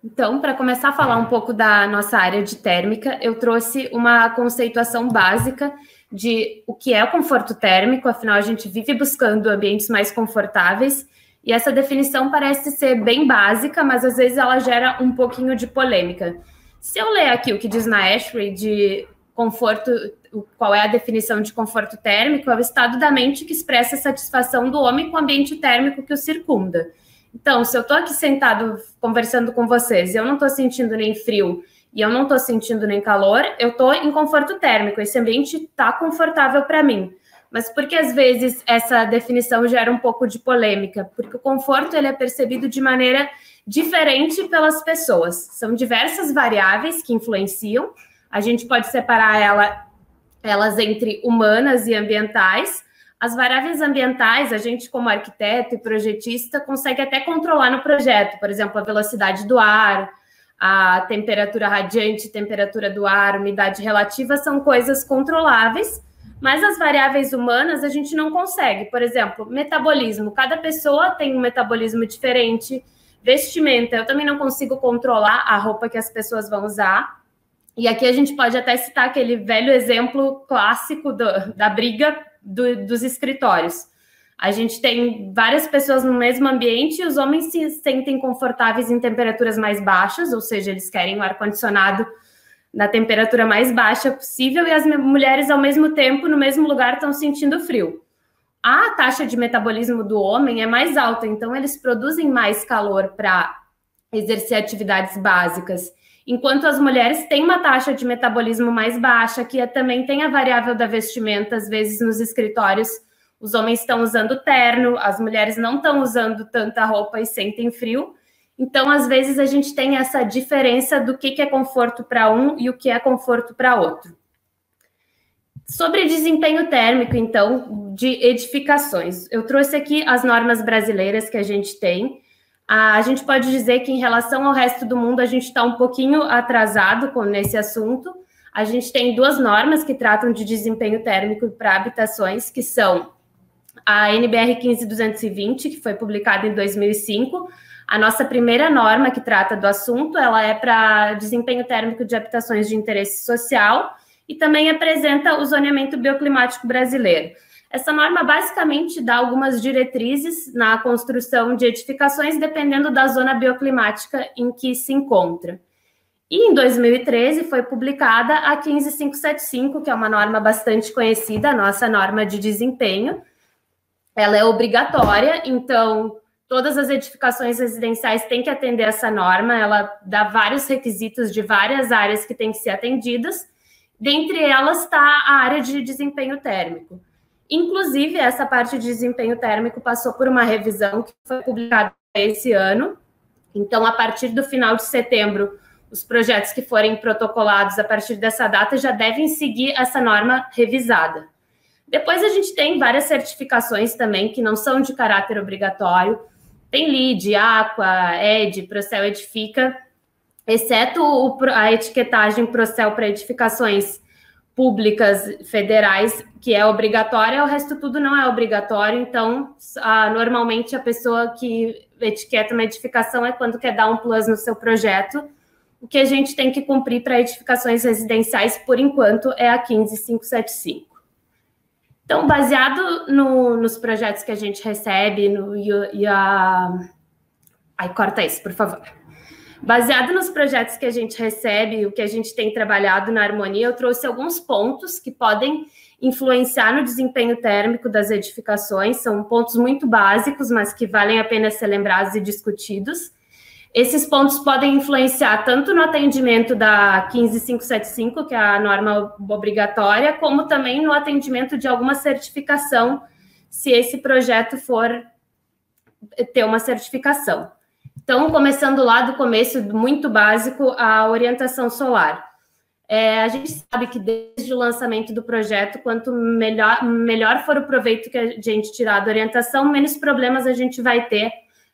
Então, para começar a falar um pouco da nossa área de térmica, eu trouxe uma conceituação básica de o que é o conforto térmico, afinal, a gente vive buscando ambientes mais confortáveis, e essa definição parece ser bem básica, mas às vezes ela gera um pouquinho de polêmica. Se eu ler aqui o que diz na ASHRAE de conforto, qual é a definição de conforto térmico, é o estado da mente que expressa a satisfação do homem com o ambiente térmico que o circunda. Então, se eu estou aqui sentado conversando com vocês e eu não estou sentindo nem frio e eu não estou sentindo nem calor, eu estou em conforto térmico, esse ambiente está confortável para mim. Mas por que às vezes essa definição gera um pouco de polêmica? Porque o conforto ele é percebido de maneira diferente pelas pessoas. São diversas variáveis que influenciam. A gente pode separar elas entre humanas e ambientais. As variáveis ambientais, a gente como arquiteto e projetista consegue até controlar no projeto. Por exemplo, a velocidade do ar, a temperatura radiante, temperatura do ar, umidade relativa, são coisas controláveis. Mas as variáveis humanas a gente não consegue. Por exemplo, metabolismo. Cada pessoa tem um metabolismo diferente. Vestimenta, eu também não consigo controlar a roupa que as pessoas vão usar. E aqui a gente pode até citar aquele velho exemplo clássico da briga dos escritórios. A gente tem várias pessoas no mesmo ambiente e os homens se sentem confortáveis em temperaturas mais baixas, ou seja, eles querem o ar-condicionado na temperatura mais baixa possível, e as mulheres, ao mesmo tempo, no mesmo lugar, estão sentindo frio. A taxa de metabolismo do homem é mais alta, então eles produzem mais calor para exercer atividades básicas, enquanto as mulheres têm uma taxa de metabolismo mais baixa, que também tem a variável da vestimenta. Às vezes, nos escritórios, os homens estão usando terno, as mulheres não estão usando tanta roupa e sentem frio. Então, às vezes, a gente tem essa diferença do que é conforto para um e o que é conforto para outro. Sobre desempenho térmico, então, de edificações. Eu trouxe aqui as normas brasileiras que a gente tem. A gente pode dizer que, em relação ao resto do mundo, a gente está um pouquinho atrasado nesse assunto. A gente tem duas normas que tratam de desempenho térmico para habitações, que são a NBR 15220, que foi publicada em 2005, a nossa primeira norma que trata do assunto, ela é para desempenho térmico de habitações de interesse social e também apresenta o zoneamento bioclimático brasileiro. Essa norma basicamente dá algumas diretrizes na construção de edificações dependendo da zona bioclimática em que se encontra. E em 2013 foi publicada a 15575, que é uma norma bastante conhecida, a nossa norma de desempenho. Ela é obrigatória, então todas as edificações residenciais têm que atender essa norma, ela dá vários requisitos de várias áreas que têm que ser atendidas, dentre elas está a área de desempenho térmico. Inclusive, essa parte de desempenho térmico passou por uma revisão que foi publicada esse ano, então, a partir do final de setembro, os projetos que forem protocolados a partir dessa data já devem seguir essa norma revisada. Depois, a gente tem várias certificações também que não são de caráter obrigatório, tem LEED, Aqua, ED, Procel Edifica, exceto a etiquetagem Procel para edificações públicas federais, que é obrigatória, o resto tudo não é obrigatório, então, normalmente a pessoa que etiqueta uma edificação é quando quer dar um plus no seu projeto. O que a gente tem que cumprir para edificações residenciais, por enquanto, é a 15575. Então, baseado nos projetos que a gente recebe, corta isso, por favor. Baseado nos projetos que a gente recebe, o que a gente tem trabalhado na Harmonia, eu trouxe alguns pontos que podem influenciar no desempenho térmico das edificações. São pontos muito básicos, mas que valem a pena ser lembrados e discutidos. Esses pontos podem influenciar tanto no atendimento da 15575, que é a norma obrigatória, como também no atendimento de alguma certificação, se esse projeto for ter uma certificação. Então, começando lá do começo, muito básico, a orientação solar. A gente sabe que desde o lançamento do projeto, quanto melhor for o proveito que a gente tirar da orientação, menos problemas a gente vai ter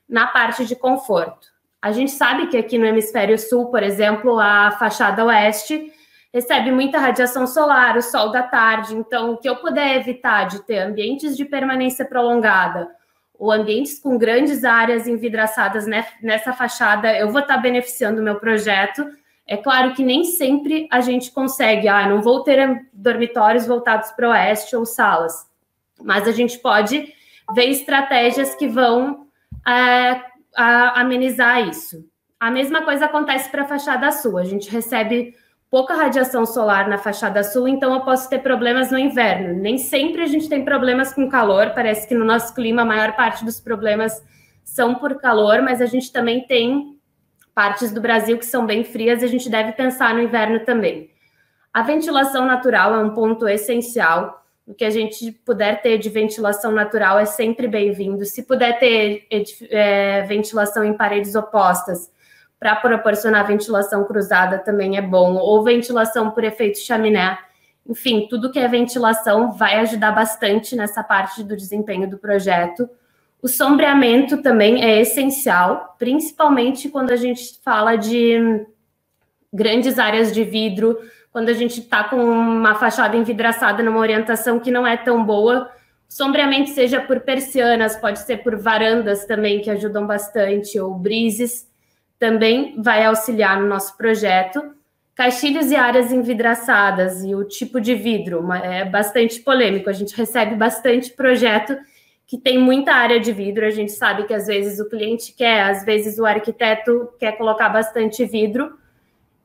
na parte de conforto. A gente sabe que aqui no hemisfério sul, por exemplo, a fachada oeste recebe muita radiação solar, o sol da tarde. Então, o que eu puder evitar de ter ambientes de permanência prolongada ou ambientes com grandes áreas envidraçadas nessa fachada, eu vou estar beneficiando o meu projeto. É claro que nem sempre a gente consegue, não vou ter dormitórios voltados para o oeste ou salas, mas a gente pode ver estratégias que vão amenizar isso. A mesma coisa acontece para a fachada sul, a gente recebe pouca radiação solar na fachada sul, então eu posso ter problemas no inverno. Nem sempre a gente tem problemas com calor, parece que no nosso clima a maior parte dos problemas são por calor, mas a gente também tem partes do Brasil que são bem frias e a gente deve pensar no inverno também. A ventilação natural é um ponto essencial. O que a gente puder ter de ventilação natural é sempre bem-vindo. Se puder ter ventilação em paredes opostas, para proporcionar ventilação cruzada também é bom, ou ventilação por efeito chaminé. Enfim, tudo que é ventilação vai ajudar bastante nessa parte do desempenho do projeto. O sombreamento também é essencial, principalmente quando a gente fala de grandes áreas de vidro, quando a gente está com uma fachada envidraçada numa orientação que não é tão boa. Sombreamento seja por persianas, pode ser por varandas também, que ajudam bastante, ou brises, também vai auxiliar no nosso projeto. Caixilhos e áreas envidraçadas e o tipo de vidro é bastante polêmico. A gente recebe bastante projeto que tem muita área de vidro. A gente sabe que às vezes o cliente quer, às vezes o arquiteto quer colocar bastante vidro.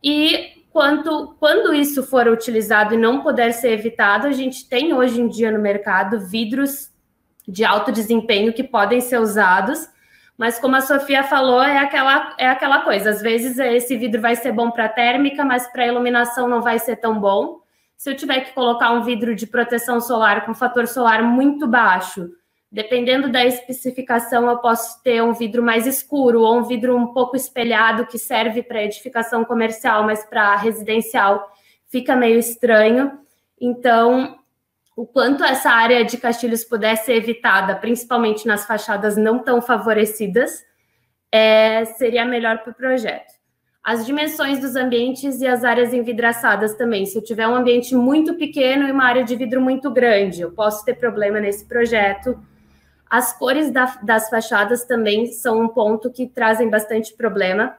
E quando isso for utilizado e não puder ser evitado, a gente tem hoje em dia no mercado vidros de alto desempenho que podem ser usados. Mas como a Sofia falou, é aquela coisa. Às vezes esse vidro vai ser bom para a térmica, mas para a iluminação não vai ser tão bom. Se eu tiver que colocar um vidro de proteção solar com fator solar muito baixo, dependendo da especificação, eu posso ter um vidro mais escuro ou um vidro um pouco espelhado que serve para edificação comercial, mas para residencial fica meio estranho. Então, o quanto essa área de castilhos puder ser evitada, principalmente nas fachadas não tão favorecidas, seria melhor para o projeto. As dimensões dos ambientes e as áreas envidraçadas também. Se eu tiver um ambiente muito pequeno e uma área de vidro muito grande, eu posso ter problema nesse projeto. As cores das fachadas também são um ponto que trazem bastante problema,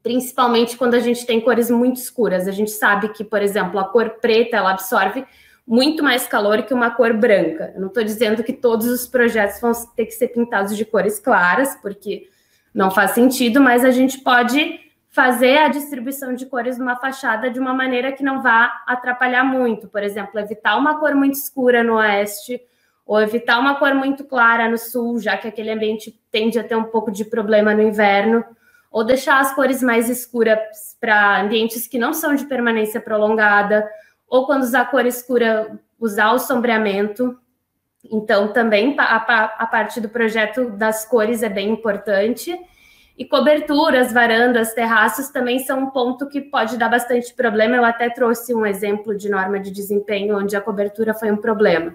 principalmente quando a gente tem cores muito escuras. A gente sabe que, por exemplo, a cor preta, ela absorve muito mais calor que uma cor branca. Eu não estou dizendo que todos os projetos vão ter que ser pintados de cores claras, porque não faz sentido, mas a gente pode fazer a distribuição de cores numa fachada de uma maneira que não vá atrapalhar muito. Por exemplo, evitar uma cor muito escura no oeste, ou evitar uma cor muito clara no sul, já que aquele ambiente tende a ter um pouco de problema no inverno, ou deixar as cores mais escuras para ambientes que não são de permanência prolongada, ou quando usar cor escura, usar o sombreamento. Então, também a parte do projeto das cores é bem importante. E coberturas, varandas, terraços também são um ponto que pode dar bastante problema. Eu até trouxe um exemplo de norma de desempenho onde a cobertura foi um problema.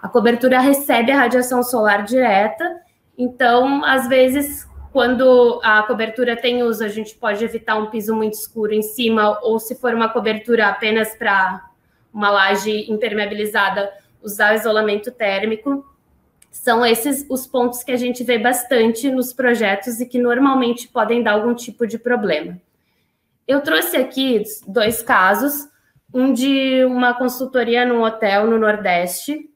A cobertura recebe a radiação solar direta, então, às vezes, quando a cobertura tem uso, a gente pode evitar um piso muito escuro em cima, ou se for uma cobertura apenas para uma laje impermeabilizada, usar o isolamento térmico. São esses os pontos que a gente vê bastante nos projetos e que normalmente podem dar algum tipo de problema. Eu trouxe aqui 2 casos, um de uma consultoria num hotel no Nordeste.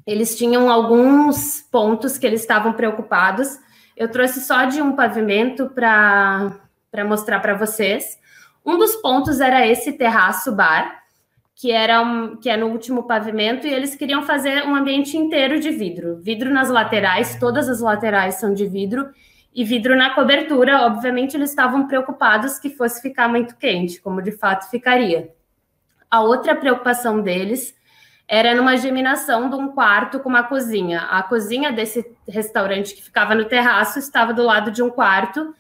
Eles tinham alguns pontos que eles estavam preocupados. Eu trouxe só de um pavimento para mostrar para vocês. Um dos pontos era esse terraço bar, que é no último pavimento, e eles queriam fazer um ambiente inteiro de vidro. Vidro nas laterais, todas as laterais são de vidro, E vidro na cobertura, obviamente, eles estavam preocupados que fosse ficar muito quente, como de fato ficaria. A outra preocupação deles era numa geminação de um quarto com uma cozinha. A cozinha desse restaurante que ficava no terraço estava do lado de um quarto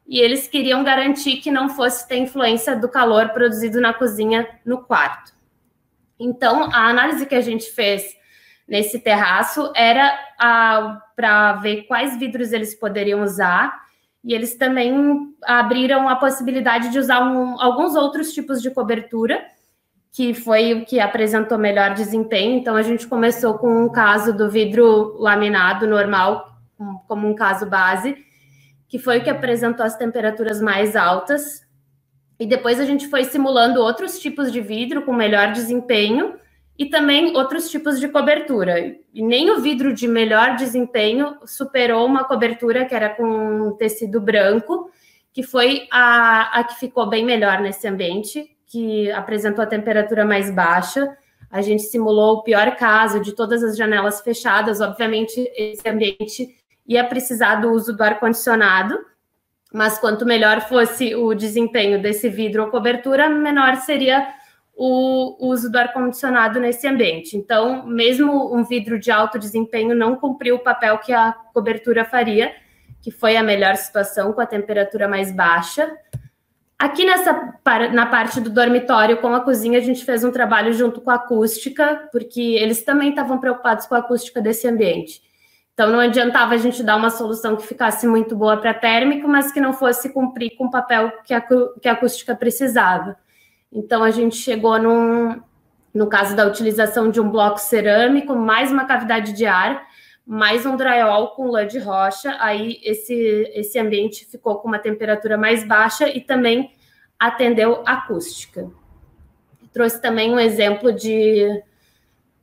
e eles queriam garantir que não fosse ter influência do calor produzido na cozinha no quarto. Então, a análise que a gente fez nesse terraço era para ver quais vidros eles poderiam usar, e eles também abriram a possibilidade de usar alguns outros tipos de cobertura, que foi o que apresentou melhor desempenho. Então, a gente começou com um caso do vidro laminado normal, como um caso base, que foi o que apresentou as temperaturas mais altas, e depois a gente foi simulando outros tipos de vidro com melhor desempenho, e também outros tipos de cobertura. E nem o vidro de melhor desempenho superou uma cobertura que era com tecido branco, que foi a que ficou bem melhor nesse ambiente, que apresentou a temperatura mais baixa. A gente simulou o pior caso de todas as janelas fechadas. Obviamente, esse ambiente ia precisar do uso do ar-condicionado, mas quanto melhor fosse o desempenho desse vidro ou cobertura, menor seria o uso do ar-condicionado nesse ambiente. Então, mesmo um vidro de alto desempenho não cumpriu o papel que a cobertura faria, que foi a melhor situação com a temperatura mais baixa. Aqui na parte do dormitório com a cozinha, a gente fez um trabalho junto com a acústica, porque eles também estavam preocupados com a acústica desse ambiente. Então, não adiantava a gente dar uma solução que ficasse muito boa para térmico, mas que não fosse cumprir com o papel que a acústica precisava. Então, a gente chegou no caso da utilização de um bloco cerâmico, mais uma cavidade de ar, mais um drywall com lã de rocha. Aí, esse ambiente ficou com uma temperatura mais baixa e também atendeu acústica. Trouxe também um exemplo de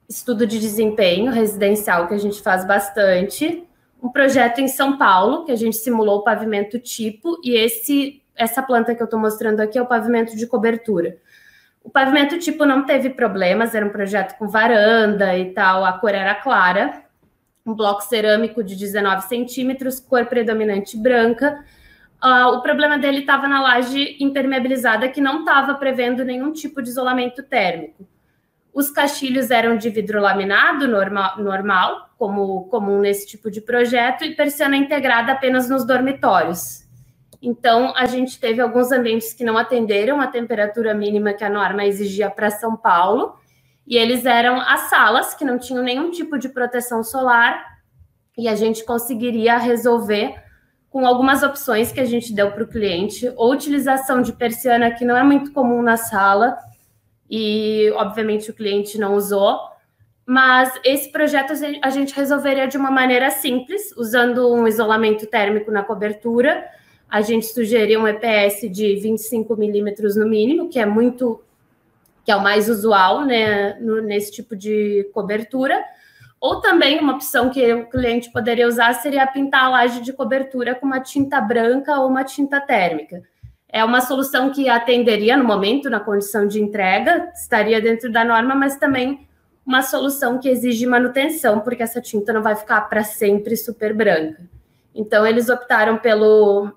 estudo de desempenho residencial, que a gente faz bastante. Um projeto em São Paulo, que a gente simulou o pavimento tipo, e essa planta que eu estou mostrando aqui é o pavimento de cobertura. O pavimento tipo não teve problemas, era um projeto com varanda e tal, a cor era clara, um bloco cerâmico de 19 centímetros, cor predominante branca. O problema dele estava na laje impermeabilizada, que não estava prevendo nenhum tipo de isolamento térmico. Os caixilhos eram de vidro laminado normal, como comum nesse tipo de projeto, e persiana integrada apenas nos dormitórios. Então, a gente teve alguns ambientes que não atenderam a temperatura mínima que a norma exigia para São Paulo, e eles eram as salas, que não tinham nenhum tipo de proteção solar, e a gente conseguiria resolver com algumas opções que a gente deu para o cliente, ou utilização de persiana, que não é muito comum na sala, e, obviamente, o cliente não usou, mas esse projeto a gente resolveria de uma maneira simples, usando um isolamento térmico na cobertura. A gente sugeriu um EPS de 25 milímetros no mínimo, que é o mais usual, né, nesse tipo de cobertura. Ou também uma opção que o cliente poderia usar seria pintar a laje de cobertura com uma tinta branca ou uma tinta térmica. É uma solução que atenderia no momento, na condição de entrega, estaria dentro da norma, mas também uma solução que exige manutenção, porque essa tinta não vai ficar para sempre super branca. Então, eles optaram pelo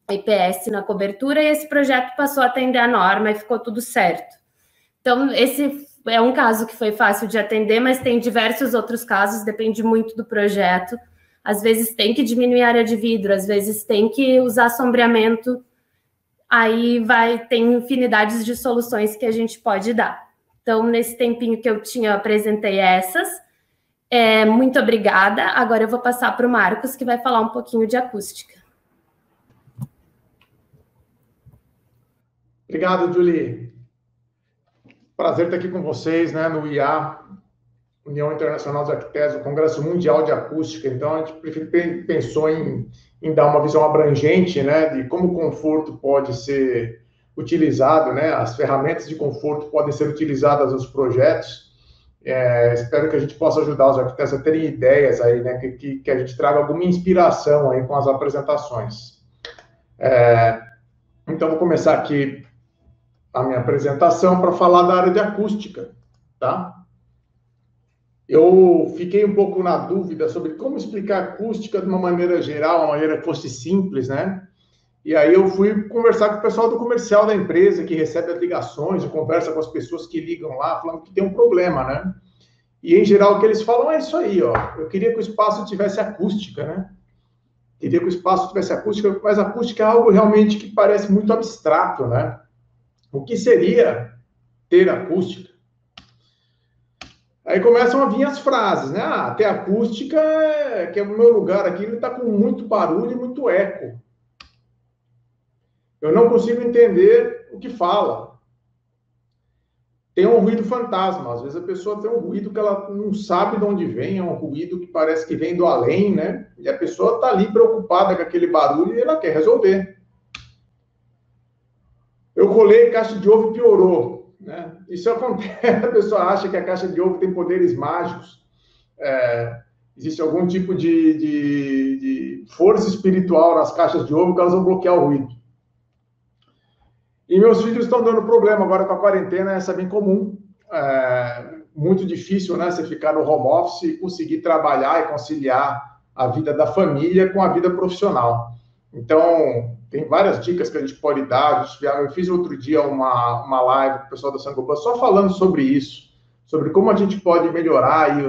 IPS na cobertura e esse projeto passou a atender a norma e ficou tudo certo. Então, esse é um caso que foi fácil de atender, mas tem diversos outros casos, depende muito do projeto. Às vezes tem que diminuir a área de vidro, às vezes tem que usar sombreamento. Aí tem infinidades de soluções que a gente pode dar. Então, nesse tempinho que eu apresentei essas. Muito obrigada. Agora eu vou passar para o Marcos, que vai falar um pouquinho de acústica. Obrigado, Julie. Prazer estar aqui com vocês, né, no IA, União Internacional dos Arquitetos, o Congresso Mundial de Acústica. Então, a gente pensou em dar uma visão abrangente, né, de como o conforto pode ser utilizado, né, as ferramentas de conforto podem ser utilizadas nos projetos. Espero que a gente possa ajudar os arquitetos a terem ideias aí, né, que a gente traga alguma inspiração aí com as apresentações. Então, vou começar aqui a minha apresentação para falar da área de acústica, tá? eu fiquei um pouco na dúvida sobre como explicar acústica de uma maneira geral, uma maneira que fosse simples, né? E aí eu fui conversar com o pessoal do comercial da empresa, que recebe as ligações, e conversa com as pessoas que ligam lá, falando que tem um problema, né? E, em geral, o que eles falam é isso aí, ó. Eu queria que o espaço tivesse acústica, né? Queria que o espaço tivesse acústica, mas acústica é algo realmente que parece muito abstrato, né? O que seria ter acústica? Aí começam a vir as frases, né? Ah, ter acústica, que é o meu lugar aqui, ele está com muito barulho e muito eco. Eu não consigo entender o que fala. Tem um ruído fantasma. Às vezes a pessoa tem um ruído que ela não sabe de onde vem, é um ruído que parece que vem do além, né? E a pessoa está ali preocupada com aquele barulho e ela quer resolver. Eu colei caixa de ovo e piorou, né? Isso acontece, a pessoa acha que a caixa de ovo tem poderes mágicos. Existe algum tipo de força espiritual nas caixas de ovo que elas vão bloquear o ruído. E meus filhos estão dando problema agora com a quarentena, essa é bem comum. Muito difícil, né? Você ficar no home office e conseguir trabalhar e conciliar a vida da família com a vida profissional. Então, tem várias dicas que a gente pode dar. Eu fiz outro dia uma live com o pessoal da Sangoban só falando sobre isso, sobre como a gente pode melhorar aí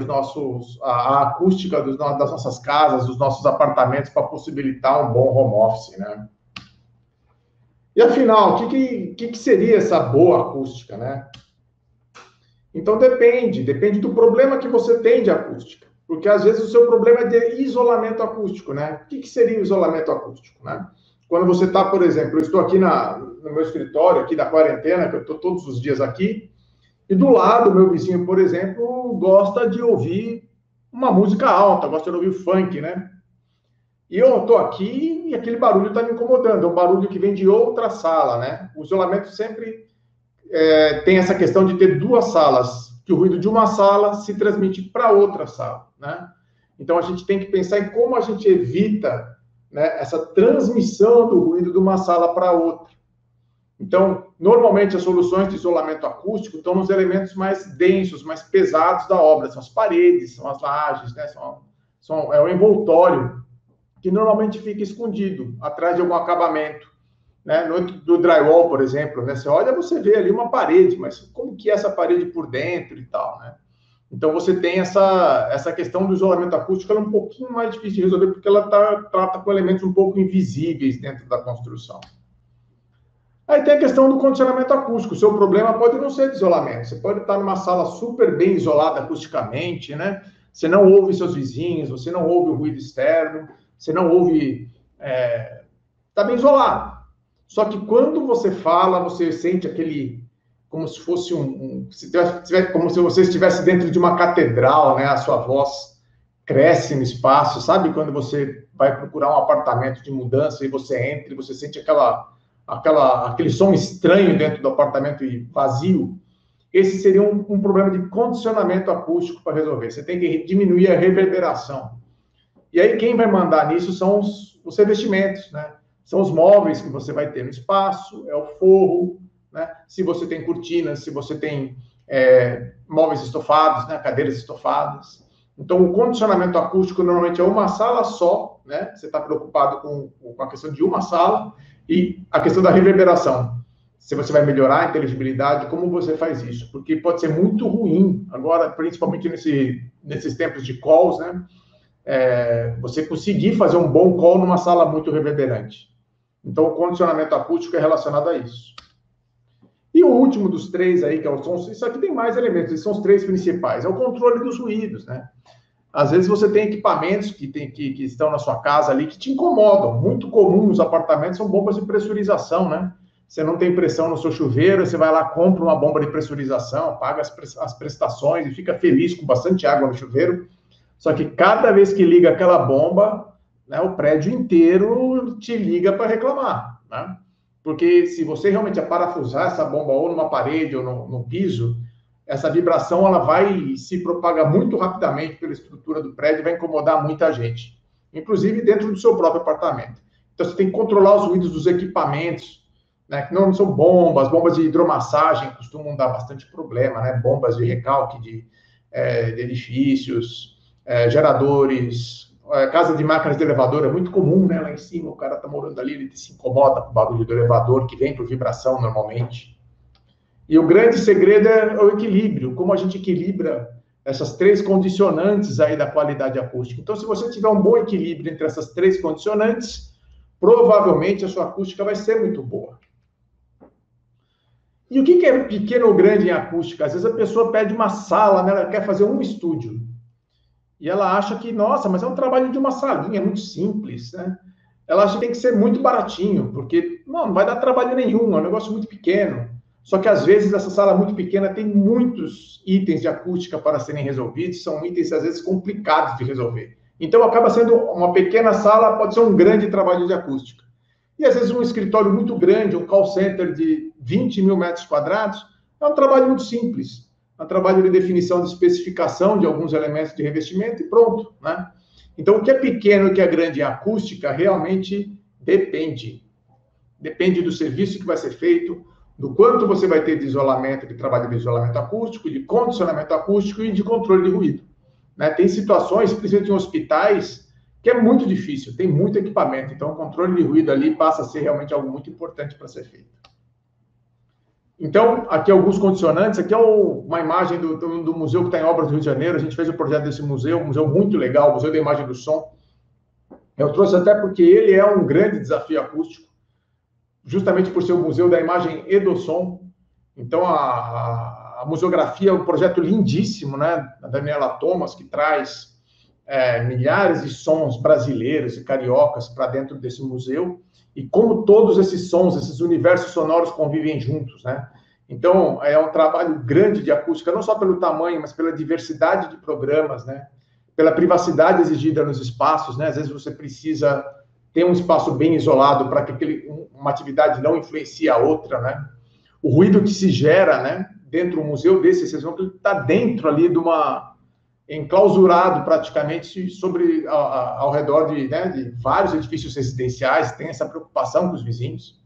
a acústica das nossas casas, dos nossos apartamentos, para possibilitar um bom home office, né? E, afinal, o que seria essa boa acústica, né? Então, depende do problema que você tem de acústica. Porque, às vezes, o seu problema é de isolamento acústico, né? O que seria o isolamento acústico, né? Quando você está, por exemplo, eu estou aqui no meu escritório, aqui da quarentena, que eu estou todos os dias aqui, e do lado, meu vizinho, por exemplo, gosta de ouvir uma música alta, gosta de ouvir funk, né? E eu estou aqui e aquele barulho está me incomodando. É um barulho que vem de outra sala, né? O isolamento sempre tem essa questão de ter duas salas, que o ruído de uma sala se transmite para outra sala, né? Então, a gente tem que pensar em como a gente evita, né, essa transmissão do ruído de uma sala para outra. Então, normalmente, as soluções de isolamento acústico estão nos elementos mais densos, mais pesados da obra. São as paredes, são as lajes, né? É o envoltório, que normalmente fica escondido atrás de algum acabamento, né? Do drywall, por exemplo, né? Você olha, você vê ali uma parede, mas como que é essa parede por dentro e tal, né? Então, você tem essa questão do isolamento acústico, ela é um pouquinho mais difícil de resolver, porque ela trata com elementos um pouco invisíveis dentro da construção. Aí tem a questão do condicionamento acústico. O seu problema pode não ser de isolamento. Você pode estar numa sala super bem isolada acusticamente, né? Você não ouve seus vizinhos, você não ouve o ruído externo, você não ouve... Está bem isolado. Só que quando você fala, você sente aquele... como se fosse como se você estivesse dentro de uma catedral, né? A sua voz cresce no espaço. Sabe quando você vai procurar um apartamento de mudança e você entra e você sente aquele som estranho dentro do apartamento e vazio? Esse seria um problema de condicionamento acústico para resolver. Você tem que diminuir a reverberação. E aí, quem vai mandar nisso são os revestimentos, né? São os móveis que você vai ter no espaço, é o forro, né? Se você tem cortinas, se você tem móveis estofados, né? Cadeiras estofadas. Então, o condicionamento acústico normalmente é uma sala só, né? Você está preocupado com a questão de uma sala e a questão da reverberação. Se você vai melhorar a inteligibilidade, como você faz isso? Porque pode ser muito ruim, agora, principalmente nesses tempos de calls, né? Você conseguir fazer um bom call numa sala muito reverberante. Então, o condicionamento acústico é relacionado a isso. E o último dos três aí, que é o som, isso aqui tem mais elementos, esses são os três principais, é o controle dos ruídos, né? Às vezes você tem equipamentos que estão na sua casa ali que te incomodam. Muito comum nos apartamentos são bombas de pressurização, né? Você não tem pressão no seu chuveiro, você vai lá, compra uma bomba de pressurização, paga as prestações e fica feliz com bastante água no chuveiro. Só que cada vez que liga aquela bomba, né, o prédio inteiro te liga para reclamar, né? Porque se você realmente parafusar essa bomba ou numa parede ou no piso, essa vibração ela vai se propagar muito rapidamente pela estrutura do prédio e vai incomodar muita gente, inclusive dentro do seu próprio apartamento. Então, você tem que controlar os ruídos dos equipamentos, né, que não são bombas de hidromassagem costumam dar bastante problema, né? Bombas de recalque, de edifícios, geradores, casa de máquinas de elevador é muito comum, né? Lá em cima, o cara está morando ali, ele se incomoda com o barulho do elevador, que vem por vibração normalmente. E o grande segredo é o equilíbrio, como a gente equilibra essas 3 condicionantes aí da qualidade acústica. Então, se você tiver um bom equilíbrio entre essas 3 condicionantes, provavelmente a sua acústica vai ser muito boa. E o que é pequeno ou grande em acústica? Às vezes a pessoa pede uma sala, né? Ela quer fazer um estúdio. E ela acha que, nossa, mas é um trabalho de uma salinha, é muito simples, né? Ela acha que tem que ser muito baratinho, porque não vai dar trabalho nenhum, é um negócio muito pequeno. Só que, às vezes, essa sala muito pequena tem muitos itens de acústica para serem resolvidos, são itens, às vezes, complicados de resolver. Então, acaba sendo uma pequena sala, pode ser um grande trabalho de acústica. E, às vezes, um escritório muito grande, um call center de 20 mil metros quadrados, é um trabalho muito simples. É um trabalho de definição de especificação de alguns elementos de revestimento e pronto, né? Então, o que é pequeno e o que é grande em acústica realmente depende. Depende do serviço que vai ser feito, do quanto você vai ter de isolamento, de trabalho de isolamento acústico, de condicionamento acústico e de controle de ruído. Né? Tem situações, principalmente em hospitais, que é muito difícil, tem muito equipamento, então o controle de ruído ali passa a ser realmente algo muito importante para ser feito. Então, aqui alguns condicionantes, aqui é uma imagem do museu que está em obras do Rio de Janeiro, a gente fez o projeto desse museu, um museu muito legal, o Museu da Imagem do Som. Eu trouxe até porque ele é um grande desafio acústico, justamente por ser o Museu da Imagem e do Som. Então, a museografia é um projeto lindíssimo, né, da Daniela Thomas, que traz milhares de sons brasileiros e cariocas para dentro desse museu, e como todos esses sons, esses universos sonoros convivem juntos, né? Então, é um trabalho grande de acústica, não só pelo tamanho, mas pela diversidade de programas, né? Pela privacidade exigida nos espaços, né? Às vezes você precisa ter um espaço bem isolado para que uma atividade não influencie a outra, né? O ruído que se gera, né, dentro do museu desse, vocês vão que ele está dentro ali de enclausurado praticamente ao redor de vários edifícios residenciais, tem essa preocupação com os vizinhos.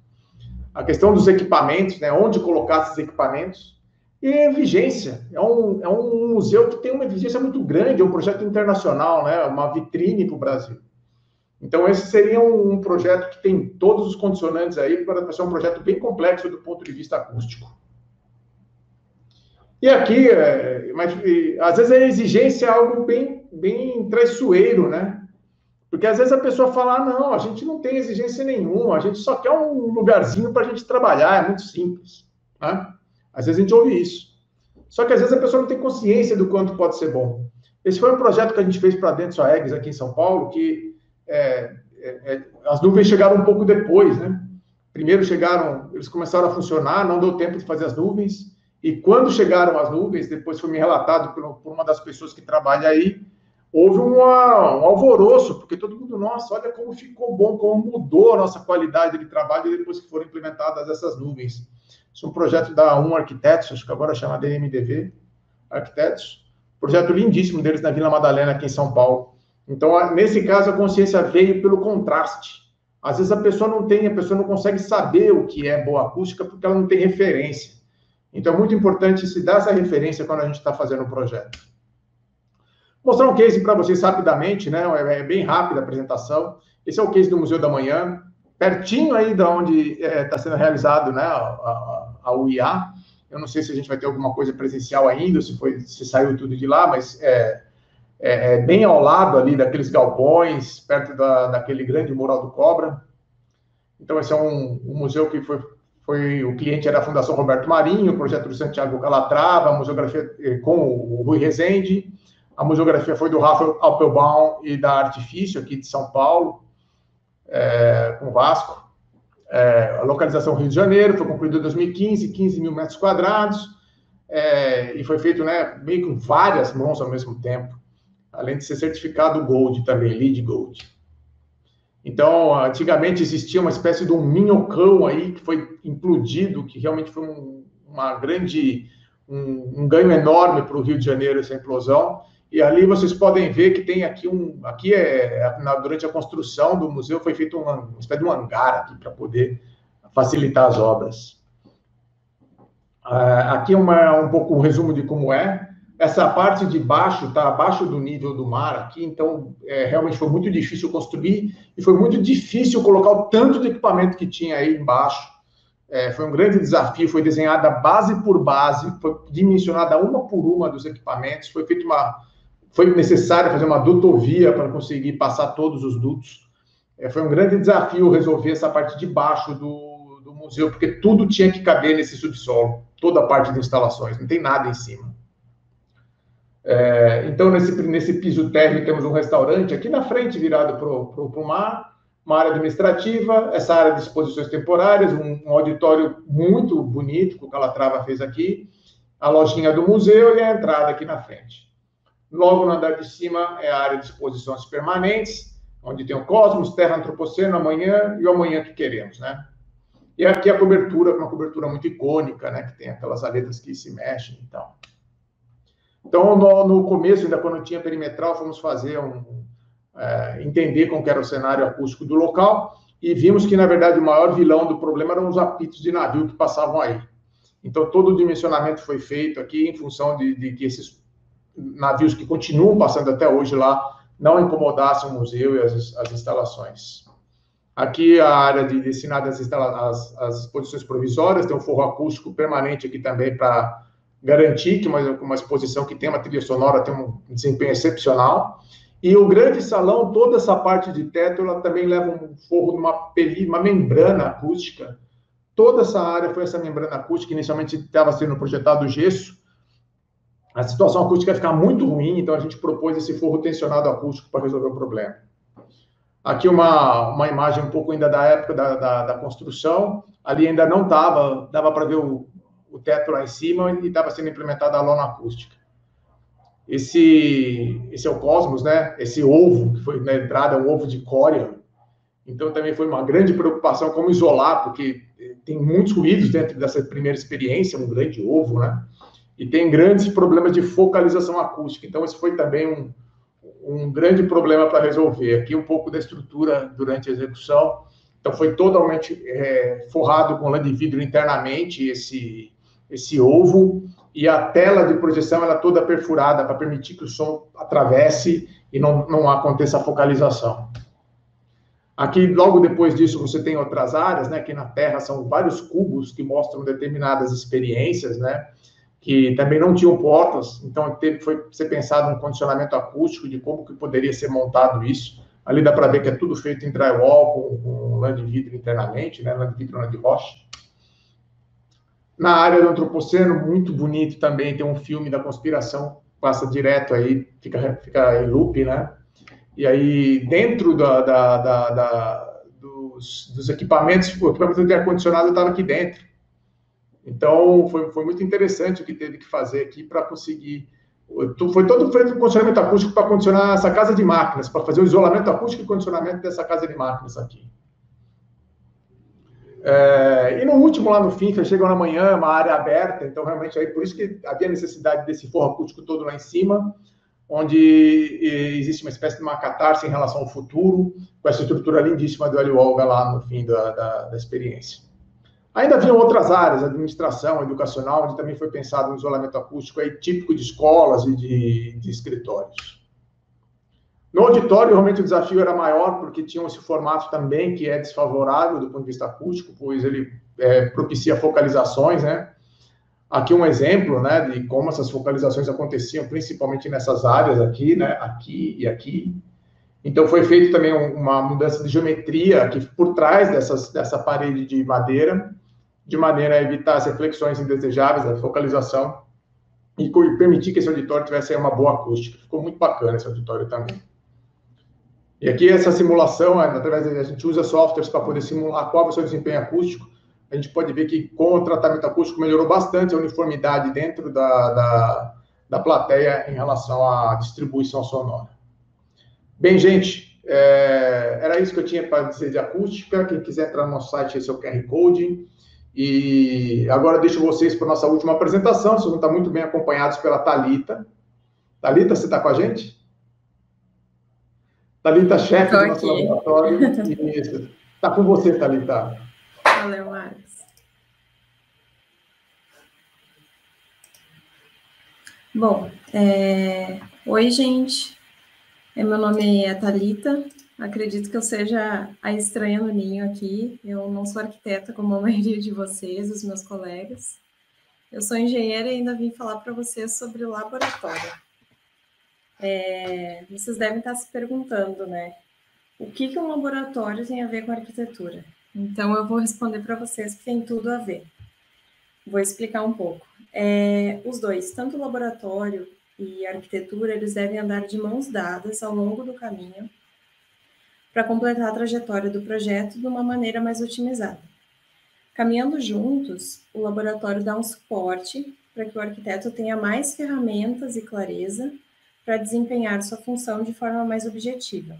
A questão dos equipamentos, né, onde colocar esses equipamentos, e vigência. É um museu que tem uma vigência muito grande, é um projeto internacional, né, uma vitrine para o Brasil. Então, esse seria um projeto que tem todos os condicionantes aí para ser um projeto bem complexo do ponto de vista acústico. E aqui, às vezes a exigência é algo bem traiçoeiro, né? Porque às vezes a pessoa fala, não, a gente não tem exigência nenhuma, a gente só quer um lugarzinho para a gente trabalhar, é muito simples, né? Às vezes a gente ouve isso. Só que às vezes a pessoa não tem consciência do quanto pode ser bom. Esse foi um projeto que a gente fez para dentro da Eggs aqui em São Paulo, que as nuvens chegaram um pouco depois, né? Primeiro chegaram, eles começaram a funcionar, não deu tempo de fazer as nuvens, e quando chegaram as nuvens, depois foi me relatado por uma das pessoas que trabalha aí, houve um alvoroço, porque todo mundo, nossa, olha como ficou bom, como mudou a nossa qualidade de trabalho depois que foram implementadas essas nuvens. Isso é um projeto da Arquitetos, acho que agora chama DMDV Arquitetos, projeto lindíssimo deles na Vila Madalena, aqui em São Paulo. Então, nesse caso, a consciência veio pelo contraste. Às vezes a pessoa não consegue saber o que é boa acústica porque ela não tem referência. Então, é muito importante se dar essa referência quando a gente está fazendo um projeto. Vou mostrar um case para vocês rapidamente, né? É bem rápida a apresentação. Esse é o case do Museu da Manhã, pertinho aí de onde está sendo realizado, né, a UIA. Eu não sei se a gente vai ter alguma coisa presencial ainda, se saiu tudo de lá, mas é bem ao lado ali daqueles galpões, perto daquele grande mural do Cobra. Então, esse é um museu que o cliente era a Fundação Roberto Marinho, o projeto do Santiago Calatrava, a museografia com o Rui Rezende, a museografia foi do Rafael Appelbaum e da Artifício, aqui de São Paulo, com Vasco. A localização Rio de Janeiro, foi concluído em 2015, 15 mil metros quadrados, e foi feito, né, meio com várias mãos ao mesmo tempo, além de ser certificado Gold também, LEED Gold. Então, antigamente existia uma espécie de um minhocão aí que foi implodido, que realmente foi um ganho enorme para o Rio de Janeiro, essa implosão. E ali vocês podem ver que tem durante a construção do museu, foi feito uma espécie de um hangar aqui para poder facilitar as obras. Aqui um pouco um resumo de como é. Essa parte de baixo está abaixo do nível do mar aqui, então realmente foi muito difícil construir e foi muito difícil colocar o tanto de equipamento que tinha aí embaixo. Foi um grande desafio, foi desenhada base por base, foi dimensionada uma por uma dos equipamentos, foi necessário fazer uma dutovia para conseguir passar todos os dutos. Foi um grande desafio resolver essa parte de baixo do museu, porque tudo tinha que caber nesse subsolo, toda a parte de instalações, não tem nada em cima. Então, nesse piso térreo, temos um restaurante aqui na frente, virado para o mar, uma área administrativa, essa área de exposições temporárias, um auditório muito bonito, que o Calatrava fez aqui, a lojinha do museu e a entrada aqui na frente. Logo no andar de cima é a área de exposições permanentes, onde tem o Cosmos, Terra Antropoceno, Amanhã e o Amanhã que Queremos, né? E aqui a cobertura, uma cobertura muito icônica, né? Que tem aquelas aletas que se mexem e tal. Então, no começo, ainda quando tinha perimetral, fomos fazer entender como era o cenário acústico do local e vimos que, na verdade, o maior vilão do problema eram os apitos de navio que passavam aí. Então, todo o dimensionamento foi feito aqui em função de que esses navios que continuam passando até hoje lá não incomodassem o museu e as instalações. Aqui a área destinada às exposições provisórias, tem um forro acústico permanente aqui também para garantir que uma exposição que tem uma trilha sonora tem um desempenho excepcional. E o grande salão, toda essa parte de teto, ela também leva um forro de uma membrana acústica. Toda essa área foi essa membrana acústica, inicialmente estava sendo projetado gesso. A situação acústica ia ficar muito ruim, então a gente propôs esse forro tensionado acústico para resolver o problema. Aqui uma imagem um pouco ainda da época da construção. Ali ainda não dava para ver o teto lá em cima e estava sendo implementada a lona acústica. Esse é o Cosmos, né? Esse ovo que foi na entrada, um ovo de cória. Então também foi uma grande preocupação como isolar, porque tem muitos ruídos dentro dessa primeira experiência, um grande ovo, né? E tem grandes problemas de focalização acústica. Então esse foi também um grande problema para resolver. Aqui um pouco da estrutura durante a execução. Então foi totalmente forrado com lã de vidro internamente esse ovo, e a tela de projeção ela toda perfurada para permitir que o som atravesse e não aconteça a focalização. Aqui, logo depois disso, você tem outras áreas, né? Aqui na Terra são vários cubos que mostram determinadas experiências, né? Que também não tinham portas, então foi ser pensado um condicionamento acústico de como que poderia ser montado isso. Ali dá para ver que é tudo feito em drywall, com lã de vidro internamente, né? Lã de vidro, lã de rocha. Na área do Antropoceno, muito bonito também, tem um filme da conspiração, passa direto aí, fica em loop, né? E aí, dentro dos equipamentos, o equipamento de ar-condicionado estava aqui dentro. Então, foi muito interessante o que teve que fazer aqui para conseguir... Foi todo feito um condicionamento acústico para condicionar essa casa de máquinas, para fazer o isolamento acústico e condicionamento dessa casa de máquinas aqui. E no último, lá no fim, chegam na manhã, uma área aberta, então realmente aí por isso que havia necessidade desse forro acústico todo lá em cima, onde existe uma espécie de uma catarse em relação ao futuro, com essa estrutura lindíssima do Hélio Olga lá no fim da experiência. Ainda haviam outras áreas, administração, educacional, onde também foi pensado um isolamento acústico aí, típico de escolas e de escritórios. No auditório, realmente o desafio era maior, porque tinha esse formato também que é desfavorável do ponto de vista acústico, pois ele propicia focalizações, né? Aqui um exemplo, né, de como essas focalizações aconteciam, principalmente nessas áreas aqui, né, aqui e aqui. Então foi feito também uma mudança de geometria aqui por trás dessa parede de madeira, de maneira a evitar as reflexões indesejáveis da focalização e permitir que esse auditório tivesse uma boa acústica. Ficou muito bacana esse auditório também. E aqui essa simulação, através a gente usa softwares para poder simular qual vai ser o desempenho acústico. A gente pode ver que com o tratamento acústico melhorou bastante a uniformidade dentro da plateia em relação à distribuição sonora. Bem, gente, era isso que eu tinha para dizer de acústica. Quem quiser entrar no nosso site, esse é o QR Code. E agora deixo vocês para a nossa última apresentação. Vocês vão estar muito bem acompanhados pela Thalita. Thalita, você está com a gente? Thalita, chefe do nosso laboratório. Isso. Está com você, Thalita. Valeu, Marcos. Bom, oi, gente. Meu nome é Thalita. Acredito que eu seja a estranha no ninho aqui. Eu não sou arquiteta como a maioria de vocês, os meus colegas. Eu sou engenheira e ainda vim falar para vocês sobre o laboratório. Vocês devem estar se perguntando, né? O que um laboratório tem a ver com arquitetura? Então, eu vou responder para vocês que tem tudo a ver. Vou explicar um pouco. Os dois, tanto o laboratório e a arquitetura, eles devem andar de mãos dadas ao longo do caminho para completar a trajetória do projeto de uma maneira mais otimizada. Caminhando juntos, o laboratório dá um suporte para que o arquiteto tenha mais ferramentas e clareza para desempenhar sua função de forma mais objetiva.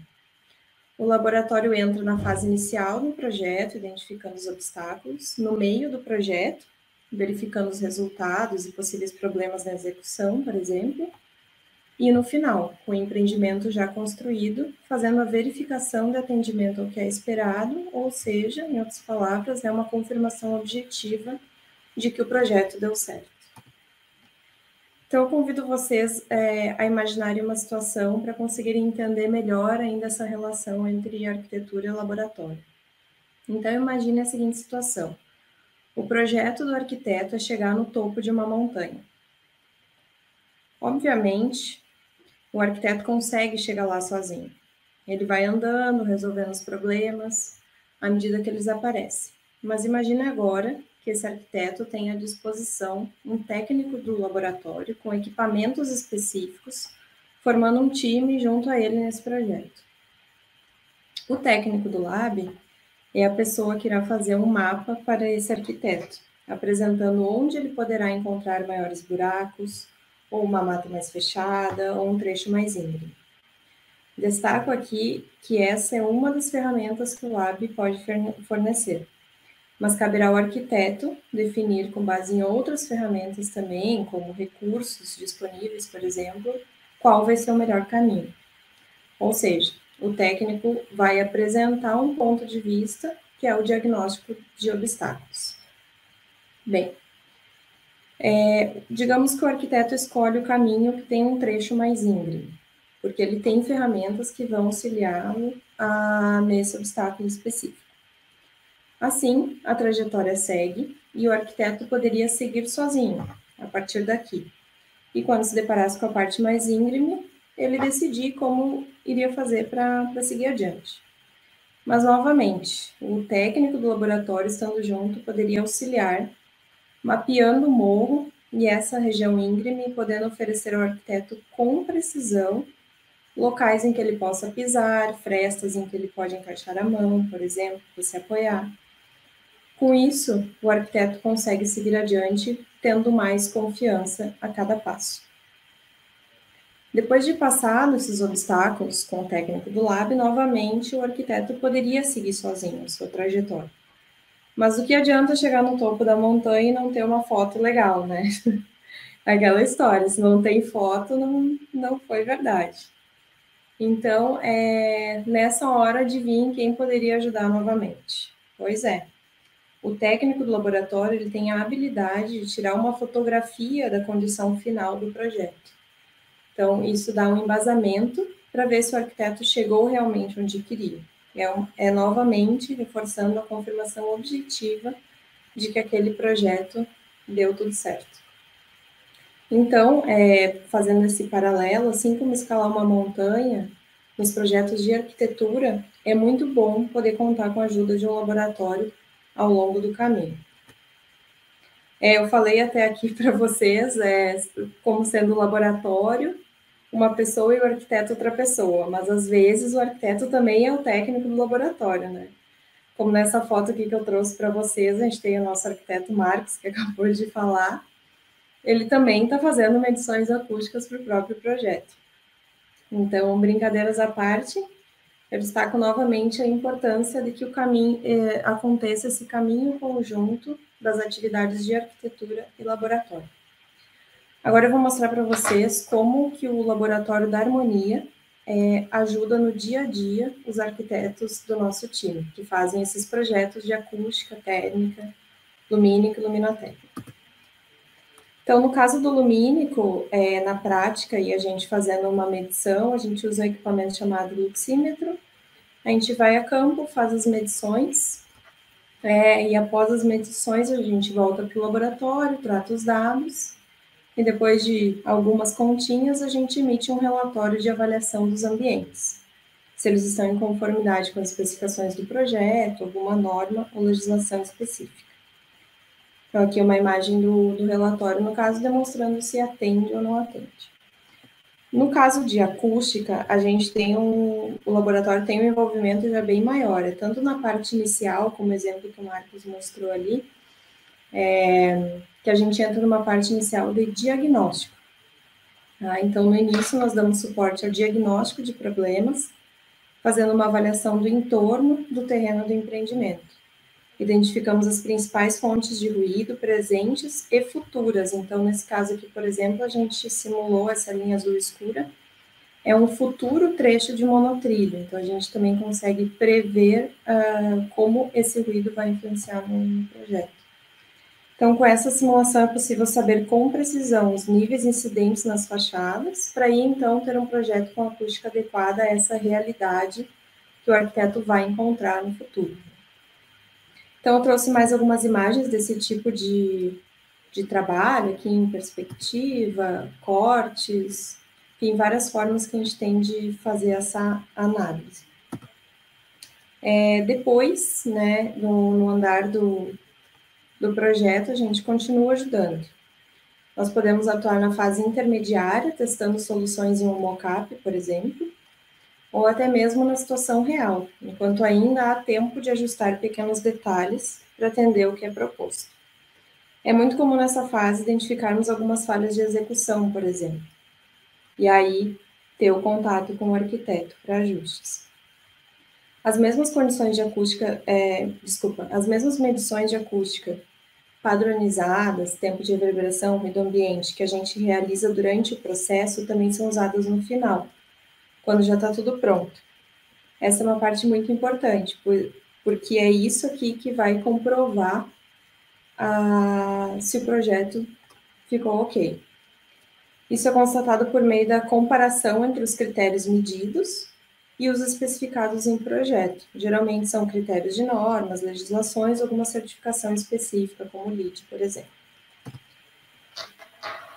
O laboratório entra na fase inicial do projeto, identificando os obstáculos, no meio do projeto, verificando os resultados e possíveis problemas na execução, por exemplo, e no final, com o empreendimento já construído, fazendo a verificação de atendimento ao que é esperado, ou seja, em outras palavras, é uma confirmação objetiva de que o projeto deu certo. Então, eu convido vocês a imaginarem uma situação para conseguirem entender melhor ainda essa relação entre arquitetura e laboratório. Então, imagine a seguinte situação. O projeto do arquiteto é chegar no topo de uma montanha. Obviamente, o arquiteto consegue chegar lá sozinho. Ele vai andando, resolvendo os problemas, à medida que eles aparecem. Mas imagine agora que esse arquiteto tem à disposição um técnico do laboratório com equipamentos específicos, formando um time junto a ele nesse projeto. O técnico do lab é a pessoa que irá fazer um mapa para esse arquiteto, apresentando onde ele poderá encontrar maiores buracos, ou uma mata mais fechada, ou um trecho mais íngreme. Destaco aqui que essa é uma das ferramentas que o lab pode fornecer, mas caberá ao arquiteto definir, com base em outras ferramentas também, como recursos disponíveis, por exemplo, qual vai ser o melhor caminho. Ou seja, o técnico vai apresentar um ponto de vista, que é o diagnóstico de obstáculos. Bem, digamos que o arquiteto escolhe o caminho que tem um trecho mais íngreme, porque ele tem ferramentas que vão auxiliá-lo nesse obstáculo específico. Assim, a trajetória segue e o arquiteto poderia seguir sozinho, a partir daqui. E quando se deparasse com a parte mais íngreme, ele decidir como iria fazer para seguir adiante. Mas, novamente, o técnico do laboratório, estando junto, poderia auxiliar, mapeando o morro e essa região íngreme, podendo oferecer ao arquiteto com precisão locais em que ele possa pisar, frestas em que ele pode encaixar a mão, por exemplo, para se apoiar. Com isso, o arquiteto consegue seguir adiante, tendo mais confiança a cada passo. Depois de passar esses obstáculos com o técnico do lab, novamente o arquiteto poderia seguir sozinho a sua trajetória. Mas o que adianta chegar no topo da montanha e não ter uma foto legal, né? Aquela história, se não tem foto, não foi verdade. Então, nessa hora adivinhe quem poderia ajudar novamente. Pois é, o técnico do laboratório ele tem a habilidade de tirar uma fotografia da condição final do projeto. Então, isso dá um embasamento para ver se o arquiteto chegou realmente onde queria. Novamente reforçando a confirmação objetiva de que aquele projeto deu tudo certo. Então, fazendo esse paralelo, assim como escalar uma montanha, nos projetos de arquitetura, é muito bom poder contar com a ajuda de um laboratório ao longo do caminho. Eu falei até aqui para vocês, como sendo o laboratório, uma pessoa e o arquiteto outra pessoa, mas às vezes o arquiteto também é o técnico do laboratório, né? Como nessa foto aqui que eu trouxe para vocês, a gente tem o nosso arquiteto Marcos, que acabou de falar, ele também está fazendo medições acústicas para o próprio projeto. Então, brincadeiras à parte, eu destaco novamente a importância de que o caminho aconteça esse caminho conjunto das atividades de arquitetura e laboratório. Agora eu vou mostrar para vocês como que o Laboratório da Harmonia ajuda no dia a dia os arquitetos do nosso time, que fazem esses projetos de acústica, térmica, lumínica e luminotécnica. Então, no caso do lumínico, na prática, e a gente fazendo uma medição, a gente usa um equipamento chamado luxímetro. A gente vai a campo, faz as medições, e após as medições a gente volta para o laboratório, trata os dados, e depois de algumas continhas a gente emite um relatório de avaliação dos ambientes, se eles estão em conformidade com as especificações do projeto, alguma norma ou legislação específica. Então, aqui uma imagem do relatório, no caso, demonstrando se atende ou não atende. No caso de acústica, a gente tem o laboratório tem um envolvimento já bem maior, tanto na parte inicial, como o exemplo que o Marcos mostrou ali, que a gente entra numa parte inicial de diagnóstico. Tá? Então, no início, nós damos suporte ao diagnóstico de problemas, fazendo uma avaliação do entorno do terreno do empreendimento. Identificamos as principais fontes de ruído presentes e futuras. Então, nesse caso aqui, por exemplo, a gente simulou essa linha azul escura. É um futuro trecho de monotrilho. Então, a gente também consegue prever como esse ruído vai influenciar no projeto. Então, com essa simulação é possível saber com precisão os níveis incidentes nas fachadas, para aí, então, ter um projeto com acústica adequada a essa realidade que o arquiteto vai encontrar no futuro. Então, eu trouxe mais algumas imagens desse tipo de trabalho, aqui em perspectiva, cortes, enfim, várias formas que a gente tem de fazer essa análise. Depois, né, no andar do projeto, a gente continua ajudando. Nós podemos atuar na fase intermediária, testando soluções em um mockup, por exemplo, ou até mesmo na situação real, enquanto ainda há tempo de ajustar pequenos detalhes para atender o que é proposto. É muito comum nessa fase identificarmos algumas falhas de execução, por exemplo, e aí ter o contato com o arquiteto para ajustes. As mesmas condições de acústica, as mesmas medições de acústica padronizadas, tempo de reverberação, ruído ambiente, que a gente realiza durante o processo, também são usadas no final, quando já está tudo pronto. Essa é uma parte muito importante, porque é isso aqui que vai comprovar se o projeto ficou ok. Isso é constatado por meio da comparação entre os critérios medidos e os especificados em projeto. Geralmente são critérios de normas, legislações, alguma certificação específica, como o LEED, por exemplo.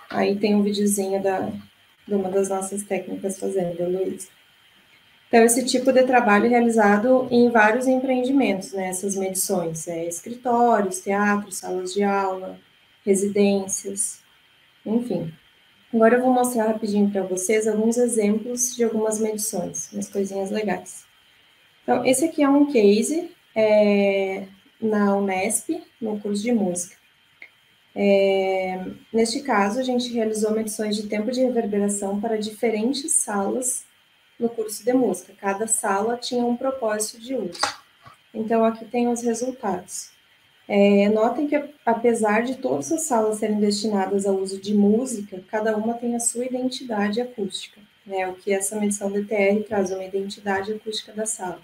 Aí tem um videozinho de uma das nossas técnicas fazendo, da Luísa. Então, esse tipo de trabalho é realizado em vários empreendimentos, né? Essas medições, escritórios, teatros, salas de aula, residências, enfim. Agora eu vou mostrar rapidinho para vocês alguns exemplos de algumas medições, umas coisinhas legais. Então, esse aqui é um case na Unesp, no curso de música. Neste caso, a gente realizou medições de tempo de reverberação para diferentes salas no curso de música. Cada sala tinha um propósito de uso. Então, aqui tem os resultados. Notem que, apesar de todas as salas serem destinadas ao uso de música, cada uma tem a sua identidade acústica, né? O que essa medição DTR traz uma identidade acústica da sala.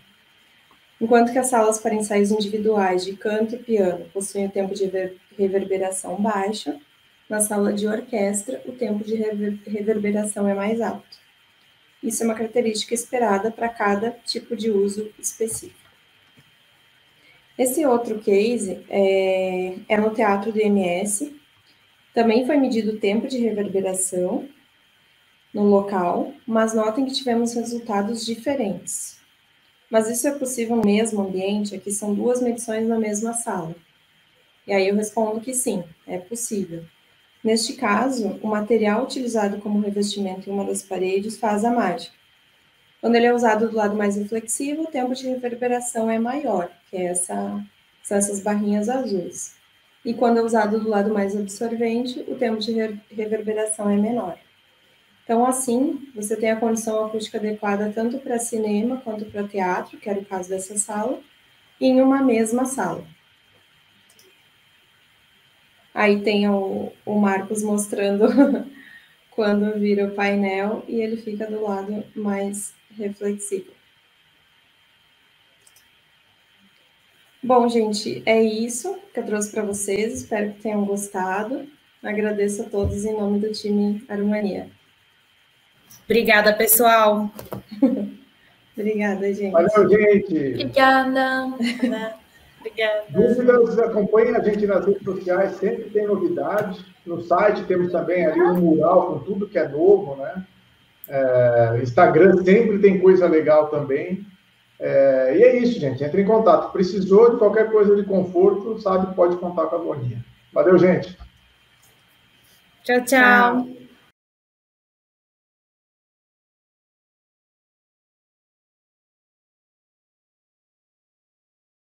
Enquanto que as salas para ensaios individuais de canto e piano possuem o tempo de reverberação baixo, na sala de orquestra, o tempo de reverberação é mais alto. Isso é uma característica esperada para cada tipo de uso específico. Esse outro case é no Teatro do IMS. Também foi medido o tempo de reverberação no local, mas notem que tivemos resultados diferentes. Mas isso é possível no mesmo ambiente? Aqui são duas medições na mesma sala. E aí eu respondo que sim, é possível. Neste caso, o material utilizado como revestimento em uma das paredes faz a mágica. Quando ele é usado do lado mais reflexivo, o tempo de reverberação é maior, que são essas barrinhas azuis. E quando é usado do lado mais absorvente, o tempo de reverberação é menor. Então, assim, você tem a condição acústica adequada tanto para cinema quanto para teatro, que era o caso dessa sala, em uma mesma sala. Aí tem o Marcos mostrando quando vira o painel e ele fica do lado mais reflexivo. Bom, gente, é isso que eu trouxe para vocês. Espero que tenham gostado. Agradeço a todos em nome do time Aromania. Obrigada, pessoal. Obrigada, gente. Valeu, gente. Obrigada. Obrigada. Dúvidas, acompanhem a gente nas redes sociais, sempre tem novidade. No site temos também ali um mural com tudo que é novo, né? Instagram sempre tem coisa legal também. E é isso, gente. Entre em contato. Precisou de qualquer coisa de conforto, sabe? Pode contar com a Boninha. Valeu, gente. Tchau, tchau.